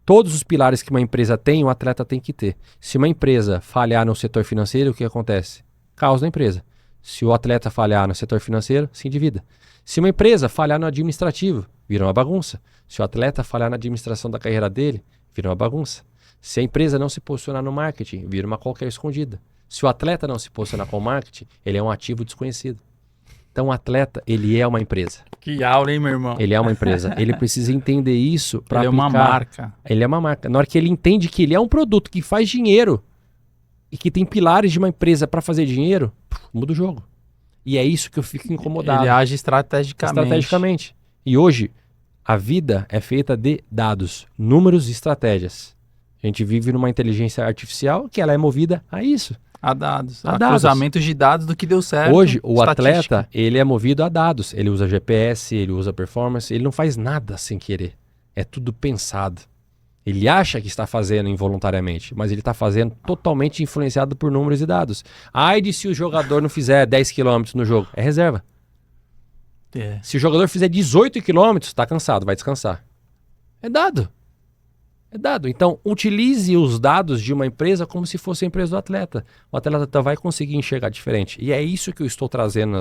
Todos os pilares que uma empresa tem, um atleta tem que ter. Se uma empresa falhar no setor financeiro, o que acontece? Caos na empresa. Se o atleta falhar no setor financeiro, se endivida. Se uma empresa falhar no administrativo, vira uma bagunça. Se o atleta falhar na administração da carreira dele, vira uma bagunça. Se a empresa não se posicionar no marketing, vira uma qualquer escondida. Se o atleta não se posicionar com o marketing, ele é um ativo desconhecido. Então o atleta, ele é uma empresa. Que aula, hein, meu irmão? Ele é uma empresa. Ele precisa entender isso para aplicar. Ele é uma marca. Ele é uma marca. Na hora que ele entende que ele é um produto que faz dinheiro e que tem pilares de uma empresa para fazer dinheiro, muda o jogo. E é isso que eu fico incomodado. Ele age estrategicamente. E hoje, a vida é feita de dados, números e estratégias. A gente vive numa inteligência artificial que ela é movida a isso. A dados. A A dados. cruzamentos de dados do que deu certo. Hoje, o estatística. atleta, ele é movido a dados. Ele usa GPS, ele usa performance, ele não faz nada sem querer. É tudo pensado. Ele acha que está fazendo involuntariamente, mas ele está fazendo totalmente influenciado por números e dados. Ai de se o jogador não fizer 10 km no jogo, é reserva. É. Se o jogador fizer 18 km, está cansado, vai descansar. É dado. É dado. Então, utilize os dados de uma empresa como se fosse a empresa do atleta. O atleta vai conseguir enxergar diferente. E é isso que eu estou trazendo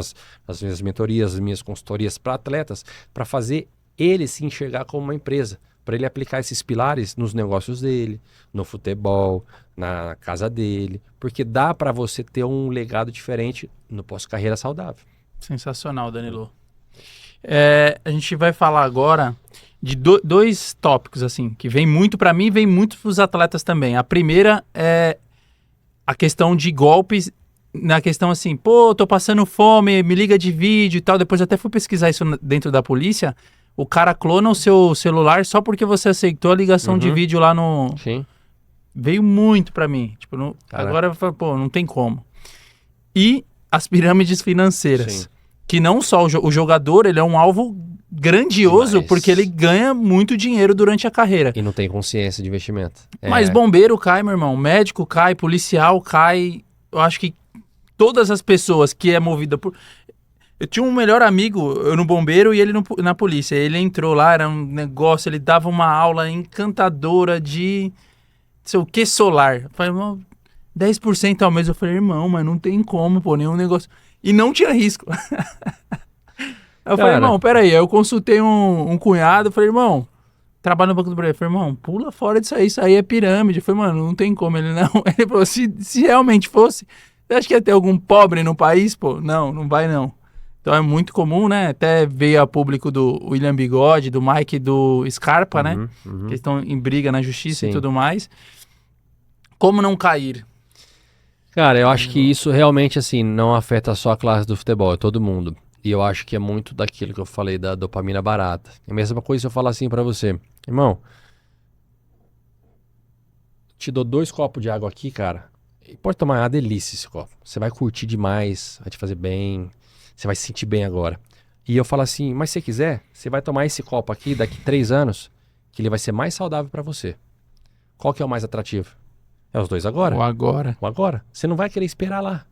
nas minhas mentorias, nas minhas consultorias para atletas, para fazer ele se enxergar como uma empresa. Para ele aplicar esses pilares nos negócios dele, no futebol, na casa dele. Porque dá para você ter um legado diferente no pós-carreira saudável. Sensacional, Danilo. A gente vai falar agora de dois tópicos, assim, que vem muito pra mim e vem muito pros atletas também. A primeira é a questão de golpes, na questão assim, pô, tô passando fome, me liga de vídeo e tal. Depois até fui pesquisar isso dentro da polícia. O cara clona o seu celular só porque você aceitou a ligação de vídeo lá no... Sim. Veio muito pra mim. Tipo, agora eu falo, pô, não tem como. E as pirâmides financeiras. Sim. Que não só o jogador, ele é um alvo grandioso, Demais. porque ele ganha muito dinheiro durante a carreira. E não tem consciência de investimento. Mas bombeiro cai, meu irmão. Médico cai, policial cai. Eu acho que todas as pessoas que é movida por... Eu tinha um melhor amigo, eu no bombeiro e ele na polícia. Ele entrou lá, era um negócio, ele dava uma aula encantadora de... sei o que solar. Eu falei, irmão, 10% ao mês. Eu falei, irmão, mas não tem como, pô, nenhum negócio. E não tinha risco. Eu falei, irmão, peraí. Aí eu consultei um cunhado, eu falei, irmão, trabalho no Banco do Brasil. Eu falei, irmão, pula fora disso aí é pirâmide. Eu falei, mano, não tem como. Ele não. Ele falou, se realmente fosse, você acha que ia ter algum pobre no país, pô? Não, não vai não. Então é muito comum, né? Até veio a público do William Bigode, do Mike e do Scarpa, né? Que eles estão em briga na justiça e tudo mais. Como não cair? Cara, eu acho que isso realmente, assim, não afeta só a classe do futebol, é todo mundo. E eu acho que é muito daquilo que eu falei da dopamina barata. É a mesma coisa se eu falar assim pra você. Irmão, te dou 2 copos de água aqui, cara. E pode tomar, é uma delícia esse copo. Você vai curtir demais, vai te fazer bem, você vai se sentir bem agora. E eu falo assim, mas se você quiser, você vai tomar esse copo aqui daqui 3 anos, que ele vai ser mais saudável pra você. Qual que é o mais atrativo? É os 2 agora. O agora. O agora. Você não vai querer esperar lá.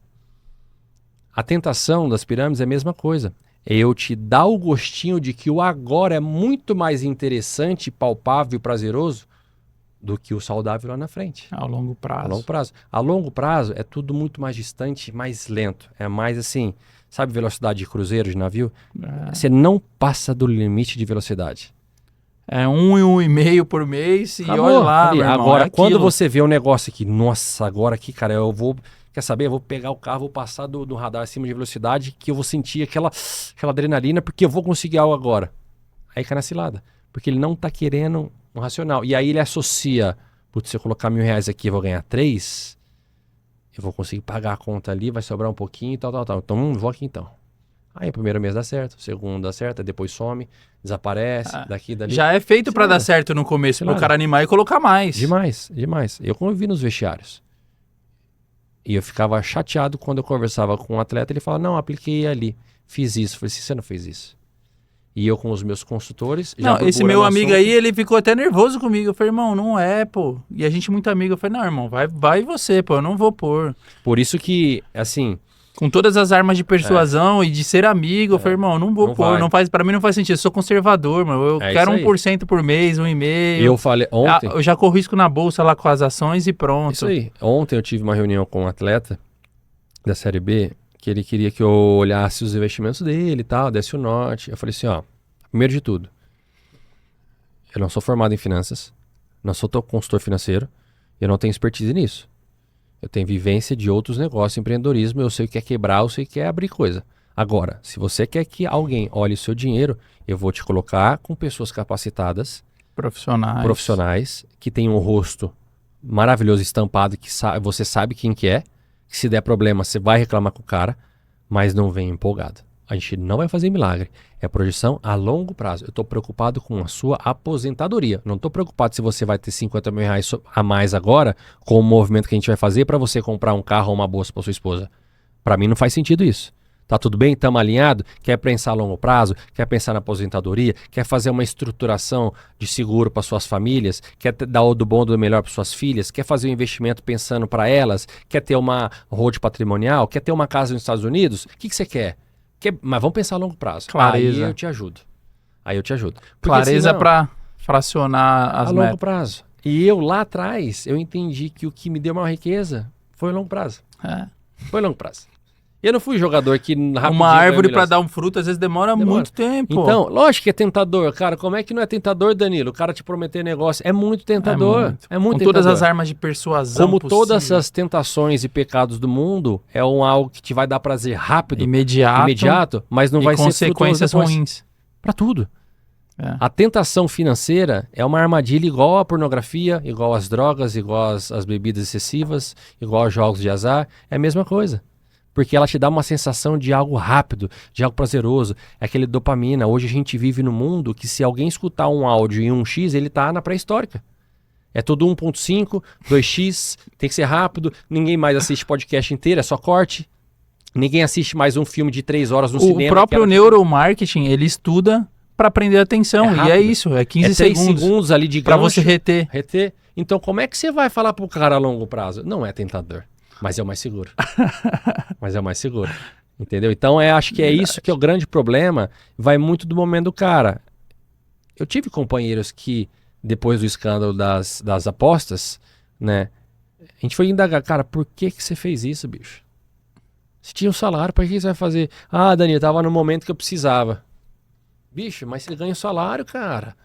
A tentação das pirâmides é a mesma coisa. É eu te dar o gostinho de que o agora é muito mais interessante, palpável e prazeroso do que o saudável lá na frente. A longo prazo. A longo prazo. A longo prazo é tudo muito mais distante, mais lento. É mais assim, sabe velocidade de cruzeiro, de navio? Você não passa do limite de velocidade. É 1,5 por mês e Acabou. olha lá, Ali, meu irmão, agora, é quando você vê um negócio aqui, nossa, agora aqui, cara, eu vou... Quer saber? Eu vou pegar o carro, vou passar do radar acima de velocidade, que eu vou sentir aquela adrenalina, porque eu vou conseguir algo agora. Aí cai na cilada. Porque ele não tá querendo um racional. E aí ele associa, putz, se eu colocar R$1.000 aqui, eu vou ganhar 3, eu vou conseguir pagar a conta ali, vai sobrar um pouquinho e tal. Então, vou aqui então. Aí o primeiro mês dá certo, o segundo dá certo, aí depois some, desaparece, daqui e dali. Já é feito pra dar certo no começo, pro cara animar e colocar mais. Demais. Eu convivi nos vestiários. E eu ficava chateado quando eu conversava com um atleta, ele falava, não, apliquei ali, fiz isso. Eu falei, você não fez isso. E eu com os meus consultores... Não, esse meu amigo aí, ele ficou até nervoso comigo. Eu falei, irmão, não é, pô. E a gente muito amigo. Eu falei, não, irmão, vai você, pô, eu não vou pôr. Por isso que, assim... Com todas as armas de persuasão e de ser amigo, eu falei, irmão, não vou pôr. Pra mim não faz sentido, eu sou conservador, mano. Eu quero 1% por mês, 1,5%. Eu falei, ontem... Eu já corro risco na bolsa lá com as ações e pronto. Isso aí. Ontem eu tive uma reunião com um atleta da Série B, que ele queria que eu olhasse os investimentos dele e tal, desse o norte. Eu falei assim, ó, primeiro de tudo, eu não sou formado em finanças, não sou consultor financeiro, eu não tenho expertise nisso. Eu tenho vivência de outros negócios, empreendedorismo, eu sei o que é quebrar, eu sei o que é abrir coisa. Agora, se você quer que alguém olhe o seu dinheiro, eu vou te colocar com pessoas capacitadas, profissionais que têm um rosto maravilhoso, estampado, que você sabe quem que é, que se der problema você vai reclamar com o cara, mas não vem empolgado. A gente não vai fazer milagre. É projeção a longo prazo. Eu estou preocupado com a sua aposentadoria. Não estou preocupado se você vai ter R$50.000 a mais agora com o movimento que a gente vai fazer para você comprar um carro ou uma bolsa para sua esposa. Para mim não faz sentido isso. Tá tudo bem? Estamos alinhado? Quer pensar a longo prazo? Quer pensar na aposentadoria? Quer fazer uma estruturação de seguro para suas famílias? Quer dar o do bom do melhor para suas filhas? Quer fazer um investimento pensando para elas? Quer ter uma road patrimonial? Quer ter uma casa nos Estados Unidos? O que você quer? Mas vamos pensar a longo prazo. Clareza. Aí eu te ajudo. Porque clareza para fracionar as a metas. longo prazo. E eu lá atrás, eu entendi que o que me deu maior riqueza foi a longo prazo. Foi a longo prazo. Eu não fui jogador que rapidinho... Uma árvore para dar um fruto, às vezes demora muito tempo. Então, lógico que é tentador. Cara, como é que não é tentador, Danilo? O cara te prometer negócio. É muito tentador. É muito tentador. Todas as armas de persuasão como possível. Todas as tentações e pecados do mundo, é algo que te vai dar prazer rápido. Imediato, mas não vai ser consequências ruins. Para tudo. É. A tentação financeira é uma armadilha igual à pornografia, igual às drogas, igual às bebidas excessivas, igual aos jogos de azar. É a mesma coisa. Porque ela te dá uma sensação de algo rápido, de algo prazeroso. É aquele dopamina. Hoje a gente vive num mundo que se alguém escutar um áudio em 1x, ele tá na pré-histórica. É tudo 1.5, 2x, tem que ser rápido. Ninguém mais assiste podcast inteiro, é só corte. Ninguém assiste mais um filme de 3 horas no cinema. O próprio neuromarketing, ele estuda para prender atenção. E é isso, é 15 3 segundos ali de para você reter. Então, como é que você vai falar pro cara a longo prazo? Não é tentador, mas é o mais seguro. Entendeu? Então, acho que é isso que é o grande problema. Vai muito do momento do cara. Eu tive companheiros que, depois do escândalo das apostas, né? A gente foi indagar, cara, por que você fez isso, bicho? Você tinha um salário, para que você vai fazer? Ah, Dani, tava no momento que eu precisava. Bicho, mas você ganha o salário, cara.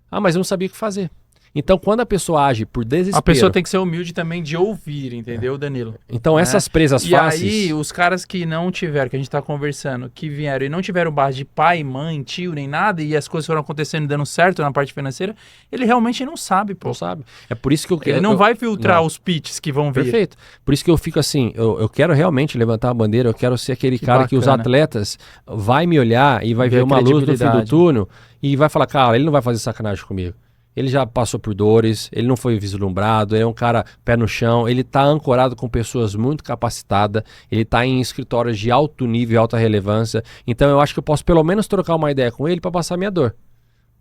Ah, mas eu não sabia o que fazer. Então, quando a pessoa age por desespero... A pessoa tem que ser humilde também de ouvir, entendeu, Danilo? Então, essas presas fáceis... E aí, os caras que não tiveram, que a gente tá conversando, que vieram e não tiveram base de pai, mãe, tio, nem nada, e as coisas foram acontecendo e dando certo na parte financeira, ele realmente não sabe, pô. Não sabe. É por isso que ele não vai filtrar os pitches que vão vir. Perfeito. Por isso que eu fico assim, eu quero realmente levantar a bandeira, eu quero ser aquele cara que os atletas vai me olhar e vai ver uma luz no fim do túnel e vai falar, cara, ele não vai fazer sacanagem comigo. Ele já passou por dores, ele não foi vislumbrado, ele é um cara pé no chão, ele está ancorado com pessoas muito capacitadas, ele está em escritórios de alto nível e alta relevância. Então eu acho que eu posso pelo menos trocar uma ideia com ele para passar minha dor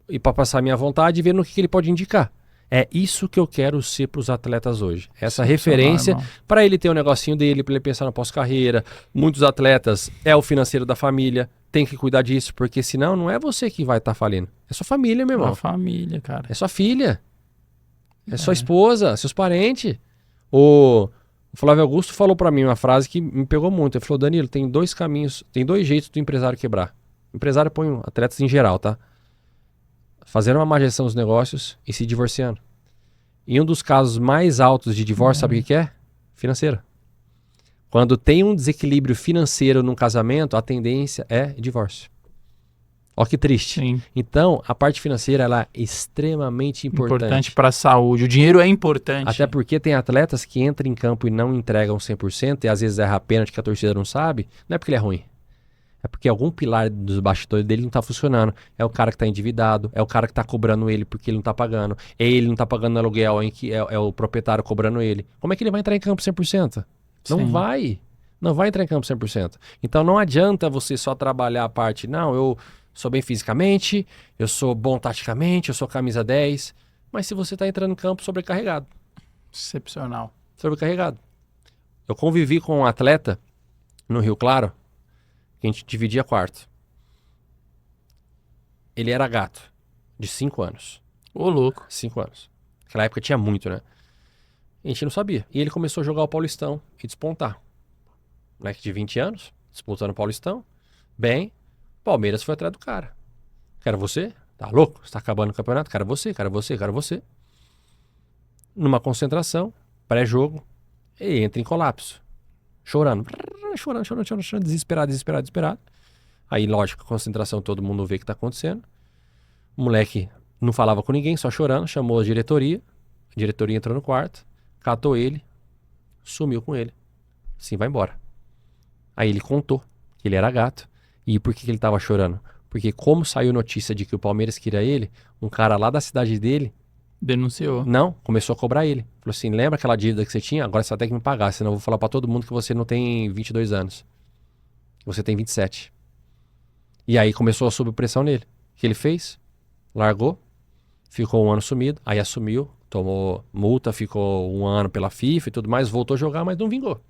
e para passar minha vontade e ver no que ele pode indicar. É isso que eu quero ser para os atletas hoje. Essa referência para ele ter um negocinho dele, para ele pensar na pós-carreira. Muitos atletas é o financeiro da família. Tem que cuidar disso, porque senão não é você que vai estar falindo. É sua família, meu irmão. É a família, cara. É sua filha. É sua esposa, seus parentes. O Flávio Augusto falou para mim uma frase que me pegou muito. Ele falou, Danilo, tem 2 caminhos, tem 2 jeitos do empresário quebrar. O empresário põe atletas em geral, tá? Fazendo uma má gestão dos negócios e se divorciando. E um dos casos mais altos de divórcio, sabe o que é? Financeiro. Quando tem um desequilíbrio financeiro num casamento, a tendência é divórcio. Ó que triste. Sim. Então, a parte financeira ela é extremamente importante. Importante para a saúde. O dinheiro é importante. Até porque tem atletas que entram em campo e não entregam 100% e às vezes erra a pênalti que a torcida não sabe. Não é porque ele é ruim. É porque algum pilar dos bastidores dele não está funcionando. É o cara que está endividado, é o cara que está cobrando ele porque ele não está pagando. É ele não está pagando aluguel, em que é o proprietário cobrando ele. Como é que ele vai entrar em campo 100%? Não vai. Não vai entrar em campo 100%. Então não adianta você só trabalhar a parte, não, eu sou bem fisicamente, eu sou bom taticamente, eu sou camisa 10. Mas se você está entrando em campo sobrecarregado. Excepcional. Sobrecarregado. Eu convivi com um atleta no Rio Claro, que a gente dividia quarto. Ele era gato, de 5 anos. Ô, louco. 5 anos. Naquela época tinha muito, né? A gente não sabia. E ele começou a jogar o Paulistão e despontar. Moleque de 20 anos, disputando o Paulistão. Bem, Palmeiras foi atrás do cara. Quero você? Tá louco? Você tá acabando o campeonato? Quero você, quero você, quero você. Numa concentração, pré-jogo, ele entra em colapso. Chorando, desesperado. Aí, lógico, concentração, todo mundo vê o que tá acontecendo. O moleque não falava com ninguém, só chorando, chamou a diretoria entrou no quarto, catou ele, sumiu com ele. Assim, vai embora. Aí ele contou que ele era gato. E por que ele tava chorando? Porque como saiu notícia de que o Palmeiras queria ele, um cara lá da cidade dele denunciou. Não, começou a cobrar ele. Falou assim, lembra aquela dívida que você tinha? Agora você vai ter que me pagar, senão eu vou falar pra todo mundo que você não tem 22 anos. Você tem 27. E aí começou a subir pressão nele. O que ele fez? Largou, ficou 1 ano sumido, aí assumiu, tomou multa, ficou 1 ano pela FIFA e tudo mais, voltou a jogar, mas não vingou.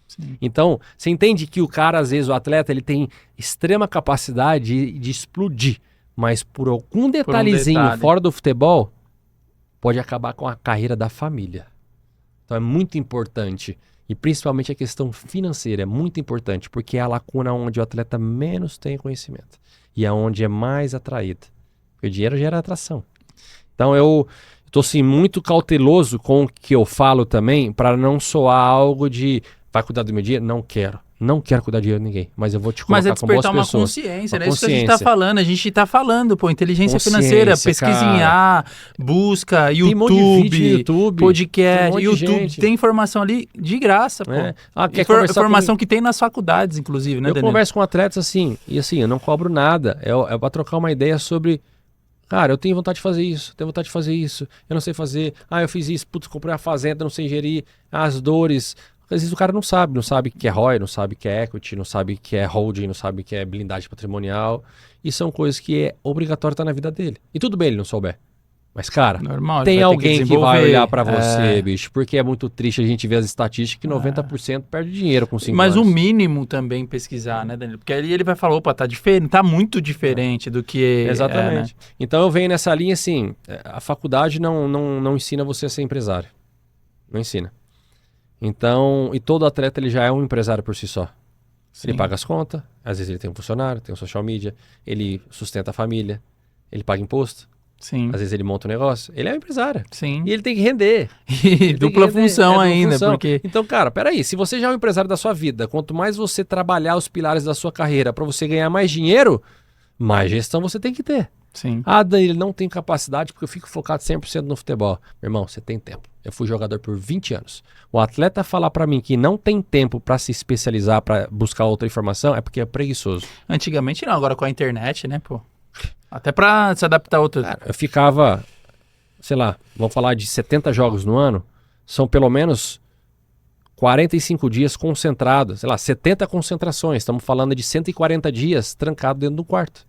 Sim. Então, você entende que o cara, às vezes, o atleta, ele tem extrema capacidade de explodir, mas por algum detalhezinho fora do futebol, pode acabar com a carreira da família. Então é muito importante, e principalmente a questão financeira é muito importante, porque é a lacuna onde o atleta menos tem conhecimento e é onde é mais atraído. Porque o dinheiro gera atração. Então eu estou assim, muito cauteloso com o que eu falo também, para não soar algo de vai cuidar do meu dinheiro? Não quero. Não quero cuidar de dinheiro de ninguém, mas eu vou te Mas colocar é com boas despertar uma pessoas. consciência, Uma né? Isso que a gente tá consciência. falando. A gente tá falando, pô, inteligência Consciência, financeira, pesquisa em cara. A, busca, Tem um monte de vídeo no YouTube, podcast, tem um monte de YouTube, gente. tem informação ali de graça, pô. É. Ah, quer conversar Informação que tem nas faculdades, inclusive, né, Eu Danilo? converso com atletas assim, e assim, eu não cobro nada. É pra trocar uma ideia sobre. Cara, eu tenho vontade de fazer isso, tenho vontade de fazer isso, eu não sei fazer. Ah, eu fiz isso, putz, comprei uma fazenda, não sei gerir, as dores. Às vezes o cara não sabe o que é ROI, não sabe o que é equity, não sabe o que é holding, não sabe o que é blindagem patrimonial. E são coisas que é obrigatório estar na vida dele. E tudo bem ele não souber. Mas, cara, Normal, ele tem vai ter alguém que vai desenvolver. olhar pra você, bicho, porque é muito triste a gente ver as estatísticas que 90% perde dinheiro com 5 Mas anos. o mínimo também pesquisar, né, Danilo? Porque ali ele vai falar, opa, tá diferente, tá muito diferente do que Exatamente. né? Então eu venho nessa linha assim, a faculdade não ensina você a ser empresário. Não ensina. Então, e todo atleta ele já é um empresário por si só. Sim. Ele paga as contas, às vezes ele tem um funcionário, tem um social media, ele sustenta a família, ele paga imposto, Sim. às vezes ele monta um negócio. Ele é um empresário. Sim. E ele tem que render. E dupla função dupla ainda, função. porque... Então, cara, peraí, se você já é um empresário da sua vida, quanto mais você trabalhar os pilares da sua carreira para você ganhar mais dinheiro, mais gestão você tem que ter. Sim. Ah, Danilo, não tem capacidade porque eu fico focado 100% no futebol. Meu irmão, você tem tempo. Eu fui jogador por 20 anos. O atleta falar pra mim que não tem tempo pra se especializar, pra buscar outra informação, é porque é preguiçoso. Antigamente não, agora com a internet, né, pô? Até pra se adaptar a outra... Cara, eu ficava, sei lá, vamos falar de 70 jogos no ano, são pelo menos 45 dias concentrados, sei lá, 70 concentrações. Estamos falando de 140 dias trancado dentro do quarto.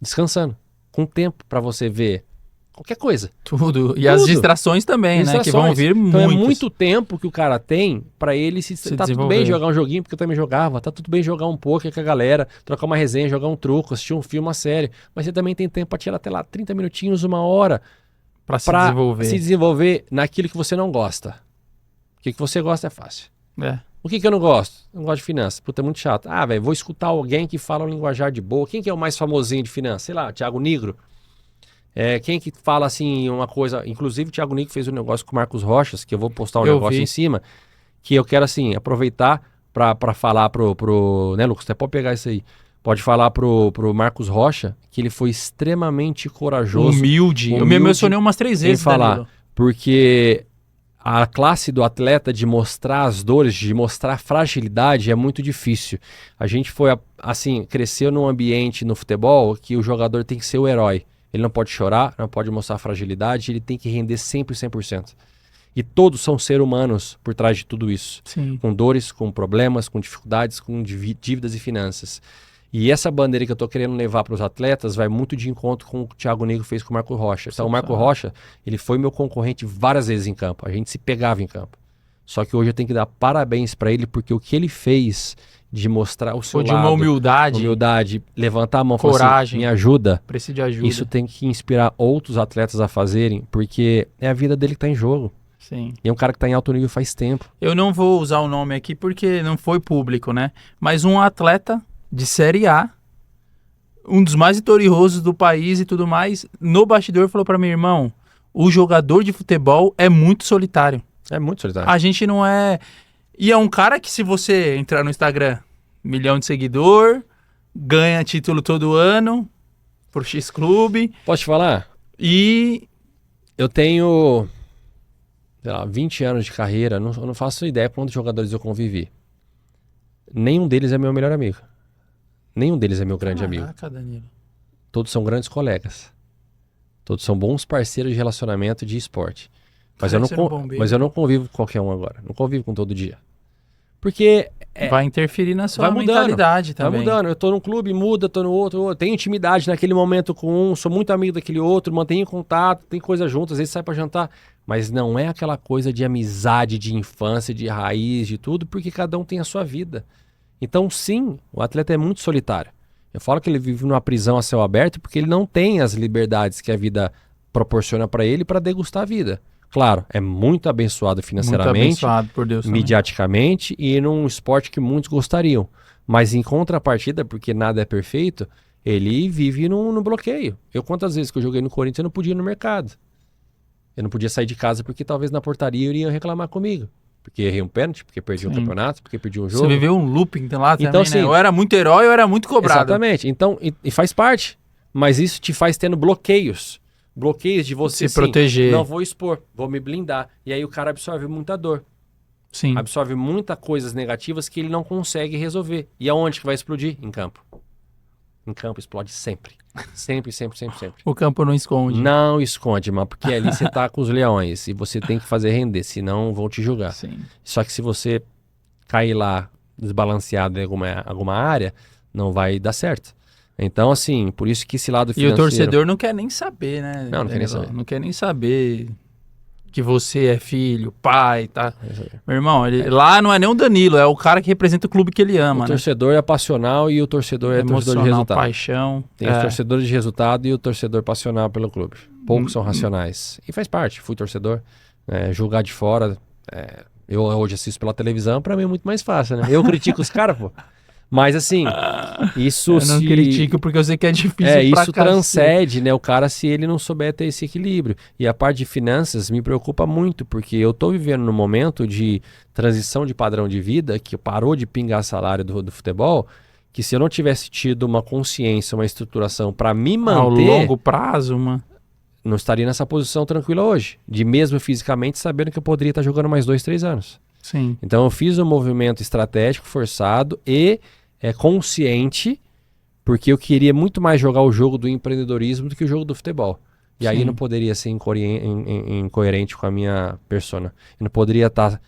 Descansando. Com tempo pra você ver qualquer coisa. Tudo. E as distrações também, né? Que vão vir então muitas. é muito tempo que o cara tem pra ele se tá tudo bem jogar um joguinho, porque eu também jogava. Tá tudo bem jogar um poker com a galera, trocar uma resenha, jogar um truco, assistir um filme, uma série. Mas você também tem tempo pra tirar até lá 30 minutinhos, 1 hora Pra se desenvolver naquilo que você não gosta. O que você gosta é fácil. É. O que eu não gosto? Eu não gosto de finanças. Puta, é muito chato. Ah, velho, vou escutar alguém que fala um linguajar de boa. Quem que é o mais famosinho de finanças? Sei lá, Thiago Nigro. Quem que fala assim uma coisa... Inclusive o Thiago Nigro fez um negócio com o Marcos Rochas, que eu vou postar um negócio em cima, que eu quero assim, aproveitar pra falar pro... Né, Lucas? Até pode pegar isso aí. Pode falar pro Marcos Rocha que ele foi extremamente corajoso. Humilde. Eu me emocionei umas 3 vezes, falar, Danilo. Porque... A classe do atleta de mostrar as dores, de mostrar fragilidade é muito difícil. A gente foi, assim, cresceu num ambiente no futebol que o jogador tem que ser o herói. Ele não pode chorar, não pode mostrar fragilidade, ele tem que render sempre 100%. E todos são seres humanos por trás de tudo isso. Sim. Com dores, com problemas, com dificuldades, com dívidas e finanças. E essa bandeira que eu tô querendo levar para os atletas vai muito de encontro com o que o Thiago Negro fez com o Marco Rocha. Então o Marco Rocha, ele foi meu concorrente várias vezes em campo. A gente se pegava em campo. Só que hoje eu tenho que dar parabéns para ele porque o que ele fez de mostrar o seu lado, uma humildade, levantar a mão, coragem, assim, me ajuda. Preciso de ajuda. Isso tem que inspirar outros atletas a fazerem, porque é a vida dele que tá em jogo. Sim. E é um cara que tá em alto nível faz tempo. Eu não vou usar o nome aqui porque não foi público, né? Mas um atleta de Série A, um dos mais vitoriosos do país e tudo mais, no bastidor falou pra meu irmão, o jogador de futebol é muito solitário. É muito solitário. A gente não é... E é um cara que se você entrar no Instagram, 1 milhão de seguidor, ganha título todo ano por X Clube. Posso te falar? E... Eu tenho, sei lá, 20 anos de carreira, eu não faço ideia quantos jogadores eu convivi. Nenhum deles é meu melhor amigo. Nenhum deles é meu grande amigo. Danilo. Todos são grandes colegas. Todos são bons parceiros de relacionamento de esporte. Mas eu não convivo com qualquer um agora. Não convivo com todo dia. Porque... vai interferir na sua mentalidade também. Vai mudando. Eu tô num clube, muda, tô no outro. Tenho intimidade naquele momento com um, sou muito amigo daquele outro, mantenho contato, tem coisa junto, às vezes sai pra jantar. Mas não é aquela coisa de amizade, de infância, de raiz, de tudo, porque cada um tem a sua vida. Então, sim, o atleta é muito solitário. Eu falo que ele vive numa prisão a céu aberto porque ele não tem as liberdades que a vida proporciona para ele para degustar a vida. Claro, é muito abençoado financeiramente, muito abençoado por Deus mediaticamente e num esporte que muitos gostariam. Mas em contrapartida, porque nada é perfeito, ele vive no bloqueio. Quantas vezes que eu joguei no Corinthians, eu não podia ir no mercado. Eu não podia sair de casa porque talvez na portaria iriam reclamar comigo. porque errei um pênalti, porque perdi um Sim. campeonato, porque perdi um jogo. Você viveu um looping lá também, Então, né? assim, Eu era muito herói, eu era muito cobrado. Exatamente. Então, e faz parte. Mas isso te faz tendo bloqueios. Bloqueios de você Se proteger. Não vou expor, vou me blindar. E aí o cara absorve muita dor. Sim. Absorve muitas coisas negativas que ele não consegue resolver. E aonde que vai explodir? Em campo. Em campo explode sempre. Sempre, sempre, sempre, sempre. O campo não esconde. Não esconde, mas porque ali você tá com os leões e você tem que fazer render, senão vão te julgar. Sim. Só que se você cair lá desbalanceado em alguma área, não vai dar certo. Então, assim, por isso que esse lado E financeiro... o torcedor não quer nem saber, né? Não quer nem saber. Não quer nem saber que você é filho, pai, tá? Meu irmão, lá não é nem o Danilo, é o cara que representa o clube que ele ama, O né? torcedor é passional e o torcedor é torcedor de Emocional, resultado. paixão. Tem os torcedores de resultado e o torcedor passional pelo clube. Poucos são racionais. E faz parte, fui torcedor. Julgar de fora, eu hoje assisto pela televisão, pra mim é muito mais fácil, né? Eu critico os caras, pô. Mas assim, isso Eu não critico porque eu sei que é difícil pra isso cacete. transcende, né? O cara, se ele não souber ter esse equilíbrio. E a parte de finanças me preocupa muito, porque eu tô vivendo num momento de transição de padrão de vida, que parou de pingar salário do futebol, que se eu não tivesse tido uma consciência, uma estruturação para me manter... Ao longo prazo, não estaria nessa posição tranquila hoje. De mesmo fisicamente, sabendo que eu poderia estar jogando mais 2, 3 anos. Sim. Então eu fiz um movimento estratégico, forçado e consciente, porque eu queria muito mais jogar o jogo do empreendedorismo do que o jogo do futebol. E aí Sim. não poderia ser incoerente com a minha persona. Eu não poderia estar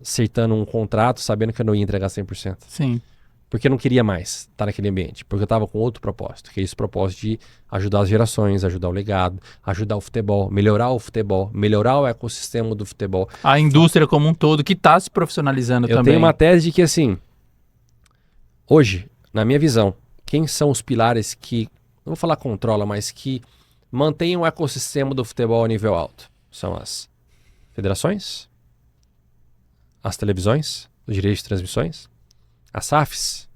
acertando um contrato sabendo que eu não ia entregar 100%. Sim. Porque eu não queria mais estar naquele ambiente. Porque eu estava com outro propósito, que é esse propósito de ajudar as gerações, ajudar o legado, ajudar o futebol, melhorar o ecossistema do futebol. A indústria como um todo que está se profissionalizando Eu também. tenho uma tese de que, assim, hoje, na minha visão, quem são os pilares que, não vou falar controla, mas que mantêm o ecossistema do futebol a nível alto? São as federações, as televisões, os direitos de transmissões, as SAFs,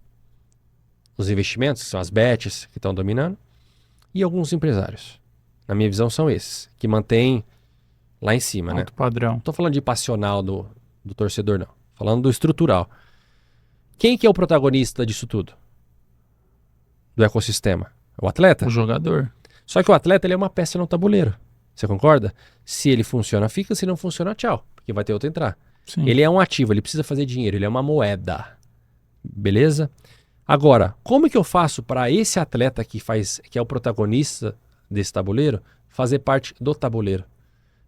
os investimentos, que são as bets que estão dominando, e alguns empresários. Na minha visão, são esses, que mantêm lá em cima, né? Alto padrão. Não estou falando de passional do torcedor, não. Falando do estrutural. Quem que é o protagonista disso tudo? Do ecossistema? O atleta. O jogador. Só que o atleta ele é uma peça no tabuleiro. Você concorda? Se ele funciona, fica. Se não funciona, tchau. Porque vai ter outro entrar. Sim. Ele é um ativo, ele precisa fazer dinheiro. Ele é uma moeda. Beleza? Agora, como que eu faço para esse atleta que é o protagonista desse tabuleiro, fazer parte do tabuleiro?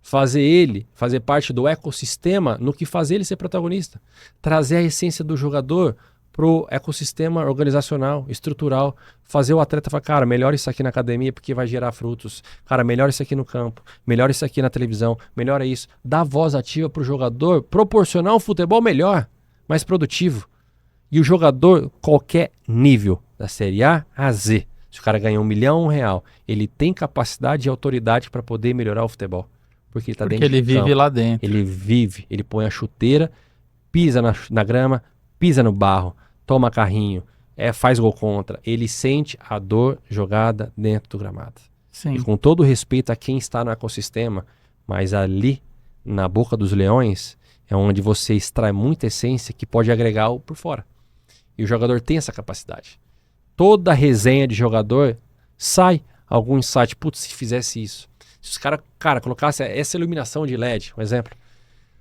Fazer parte do ecossistema no que fazer ele ser protagonista. Trazer a essência do jogador pro ecossistema organizacional, estrutural. Fazer o atleta falar, cara, melhor isso aqui na academia porque vai gerar frutos. Cara, melhor isso aqui no campo. Melhor isso aqui na televisão. Melhor é isso. Dá voz ativa pro jogador, proporcionar um futebol melhor, mais produtivo. E o jogador, qualquer nível, da Série A a Z, se o cara ganha R$1 milhão, ele tem capacidade e autoridade para poder melhorar o futebol. Porque ele tá dentro ele do vive campo. lá dentro. Ele vive, ele põe a chuteira, pisa na grama, pisa no barro, toma carrinho, faz gol contra. Ele sente a dor jogada dentro do gramado. Sim. E com todo respeito a quem está no ecossistema, mas ali, na boca dos leões, é onde você extrai muita essência que pode agregar o por fora. E o jogador tem essa capacidade. Toda resenha de jogador sai algum insight. Putz, se fizesse isso. Se os cara colocasse essa iluminação de LED, um exemplo.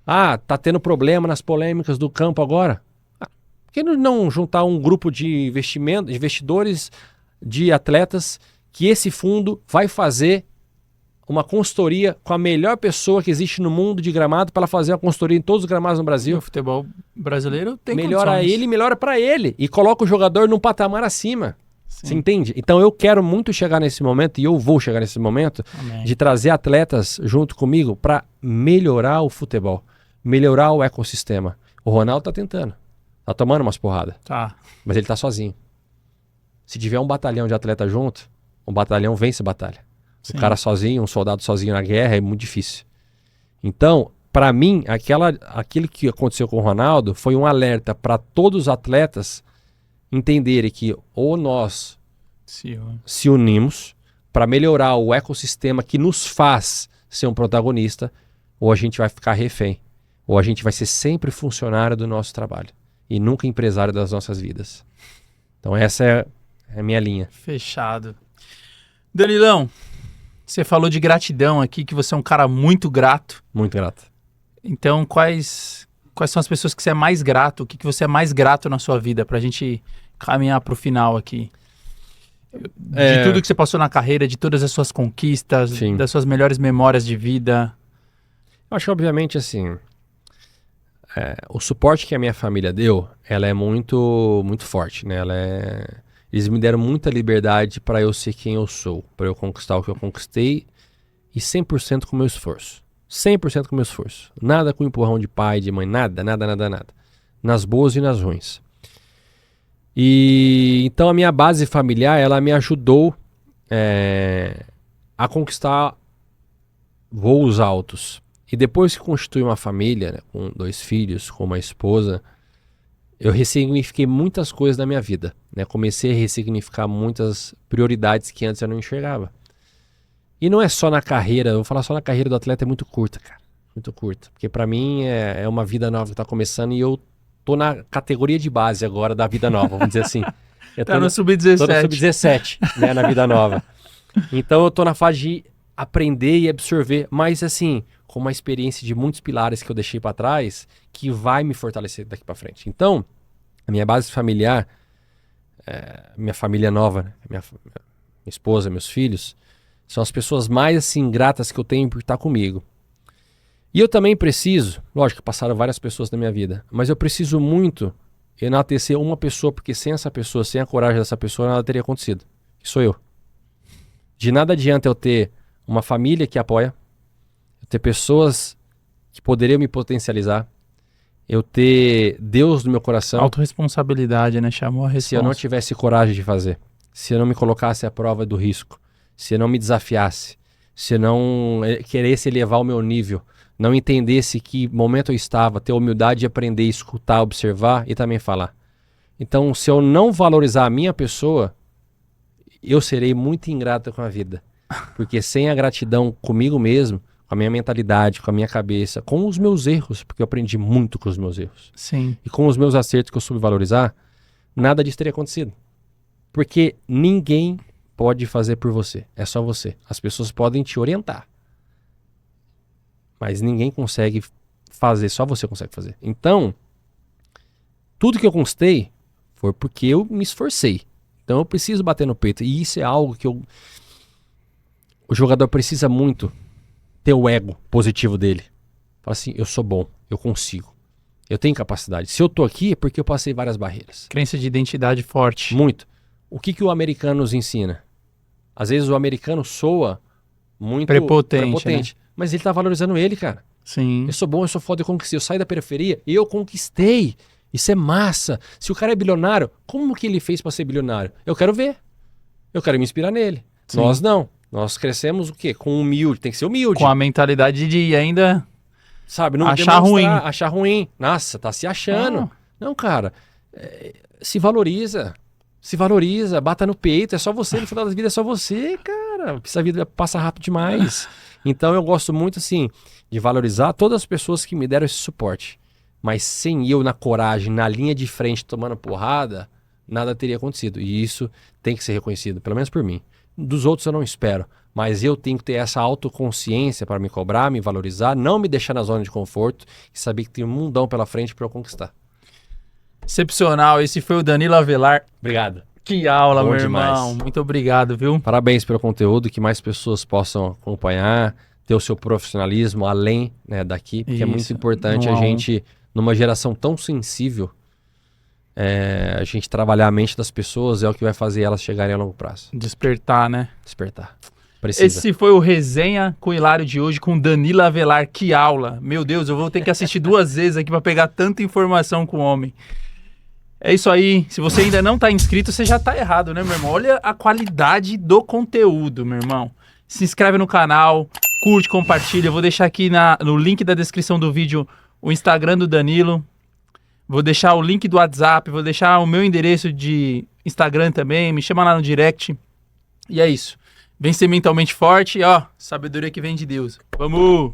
Ah, tá tendo problema nas polêmicas do campo agora. Por que não juntar um grupo de investidores, de atletas, que esse fundo vai fazer uma consultoria com a melhor pessoa que existe no mundo de gramado para ela fazer uma consultoria em todos os gramados no Brasil. O futebol brasileiro tem melhora condições. ele, melhora para ele e coloca o jogador num patamar acima. Sim. Você entende? Então eu quero muito chegar nesse momento, e eu vou chegar nesse momento, Amém. de trazer atletas junto comigo para melhorar o futebol, melhorar o ecossistema. O Ronaldo tá tentando, tá tomando umas porradas, Tá. mas ele tá sozinho. Se tiver um batalhão de atleta junto, um batalhão vence a batalha. Sim. O cara sozinho, um soldado sozinho na guerra é muito difícil. Então, para mim, aquilo que aconteceu com o Ronaldo foi um alerta para todos os atletas entenderem que ou nós se unimos para melhorar o ecossistema que nos faz ser um protagonista, ou a gente vai ficar refém. ou a gente vai ser sempre funcionário do nosso trabalho e nunca empresário das nossas vidas. Então essa é a minha linha. Fechado. Danilão, você falou de gratidão aqui, que você é um cara muito grato. Muito grato. Então, quais são as pessoas que você é mais grato? O que você é mais grato na sua vida? Pra gente caminhar pro final aqui. De tudo que você passou na carreira, de todas as suas conquistas, Sim. das suas melhores memórias de vida. Eu acho que, obviamente, assim, o suporte que a minha família deu, ela é muito, muito forte, né? Eles me deram muita liberdade para eu ser quem eu sou, para eu conquistar o que eu conquistei e 100% com o meu esforço. 100% com o meu esforço. Nada com empurrão de pai, de mãe, nada. Nas boas e nas ruins. E então a minha base familiar, ela me ajudou a conquistar voos altos. E depois que constitui uma família, né, com 2 filhos, com uma esposa, eu ressignifiquei muitas coisas da minha vida, né? Comecei a ressignificar muitas prioridades que antes eu não enxergava. E não é só na carreira, eu vou falar só na carreira do atleta, é muito curta, cara. Muito curta. Porque pra mim é uma vida nova que tá começando e eu tô na categoria de base agora da vida nova, vamos dizer assim. Tá no Sub-17. Tô no Sub-17, né, na vida nova. Então eu tô na fase de aprender e absorver, mas assim, com uma experiência de muitos pilares que eu deixei pra trás, que vai me fortalecer daqui pra frente. Então, a minha base familiar, minha família nova, né, minha esposa, meus filhos, são as pessoas mais assim gratas que eu tenho por estar comigo. E eu também preciso, lógico que passaram várias pessoas na minha vida, mas eu preciso muito enaltecer uma pessoa, porque sem essa pessoa, sem a coragem dessa pessoa, nada teria acontecido. Que sou eu. De nada adianta eu ter uma família que apoia, eu ter pessoas que poderiam me potencializar, eu ter Deus no meu coração. Autorresponsabilidade, né? Chamou a resposta. Se eu não tivesse coragem de fazer, se eu não me colocasse à prova do risco, se eu não me desafiasse, se eu não queresse elevar o meu nível, não entendesse que momento eu estava, ter humildade de aprender, escutar, observar e também falar. Então, se eu não valorizar a minha pessoa, eu serei muito ingrato com a vida. Porque sem a gratidão comigo mesmo, com a minha mentalidade, com a minha cabeça, com os meus erros, porque eu aprendi muito com os meus erros. Sim. E com os meus acertos que eu soube valorizar, nada disso teria acontecido. Porque ninguém pode fazer por você. É só você. As pessoas podem te orientar. Mas ninguém consegue fazer, só você consegue fazer. Então, tudo que eu conquistei foi porque eu me esforcei. Então eu preciso bater no peito. E isso é algo que o jogador precisa muito ter o ego positivo dele. Fala assim, eu sou bom, eu consigo. Eu tenho capacidade. Se eu tô aqui é porque eu passei várias barreiras. Crença de identidade forte. Muito. O que o americano nos ensina? Às vezes o americano soa muito prepotente. Né? Mas ele tá valorizando ele, cara. Sim. Eu sou bom, eu sou foda, eu conquistei. Eu saí da periferia e eu conquistei. Isso é massa. Se o cara é bilionário, como que ele fez pra ser bilionário? Eu quero ver. Eu quero me inspirar nele. Sim. Nós não. Nós crescemos o quê? Com humilde. Tem que ser humilde. Com a mentalidade de ainda... Sabe? Não achar ruim. Achar ruim. Nossa, tá se achando. Não, cara. Se valoriza. Se valoriza. Bata no peito. É só você. No final da vida é só você, cara. Essa vida passa rápido demais. Então eu gosto muito, assim, de valorizar todas as pessoas que me deram esse suporte. Mas sem eu na coragem, na linha de frente, tomando porrada, nada teria acontecido. E isso tem que ser reconhecido, pelo menos por mim. Dos outros eu não espero. Mas eu tenho que ter essa autoconsciência para me cobrar, me valorizar, não me deixar na zona de conforto e saber que tem um mundão pela frente para eu conquistar. Excepcional. Esse foi o Danilo Avelar. Obrigado. Que aula, Bom meu demais. irmão. Muito obrigado, viu? Parabéns pelo conteúdo, que mais pessoas possam acompanhar, ter o seu profissionalismo além, né, daqui, porque é muito importante a gente, numa geração tão sensível, a gente trabalhar a mente das pessoas é o que vai fazer elas chegarem a longo prazo. Despertar, né? Despertar. Precisa. Esse foi o Resenha com o Hilário de hoje com Danilo Avelar. Que aula! Meu Deus, eu vou ter que assistir 2 vezes aqui para pegar tanta informação com o homem. É isso aí. Se você ainda não tá inscrito, você já tá errado, né, meu irmão? Olha a qualidade do conteúdo, meu irmão. Se inscreve no canal, curte, compartilha. Eu vou deixar aqui no link da descrição do vídeo o Instagram do Danilo. Vou deixar o link do WhatsApp, vou deixar o meu endereço de Instagram também. Me chama lá no direct. E é isso. Vem ser mentalmente forte, ó. Sabedoria que vem de Deus. Vamos!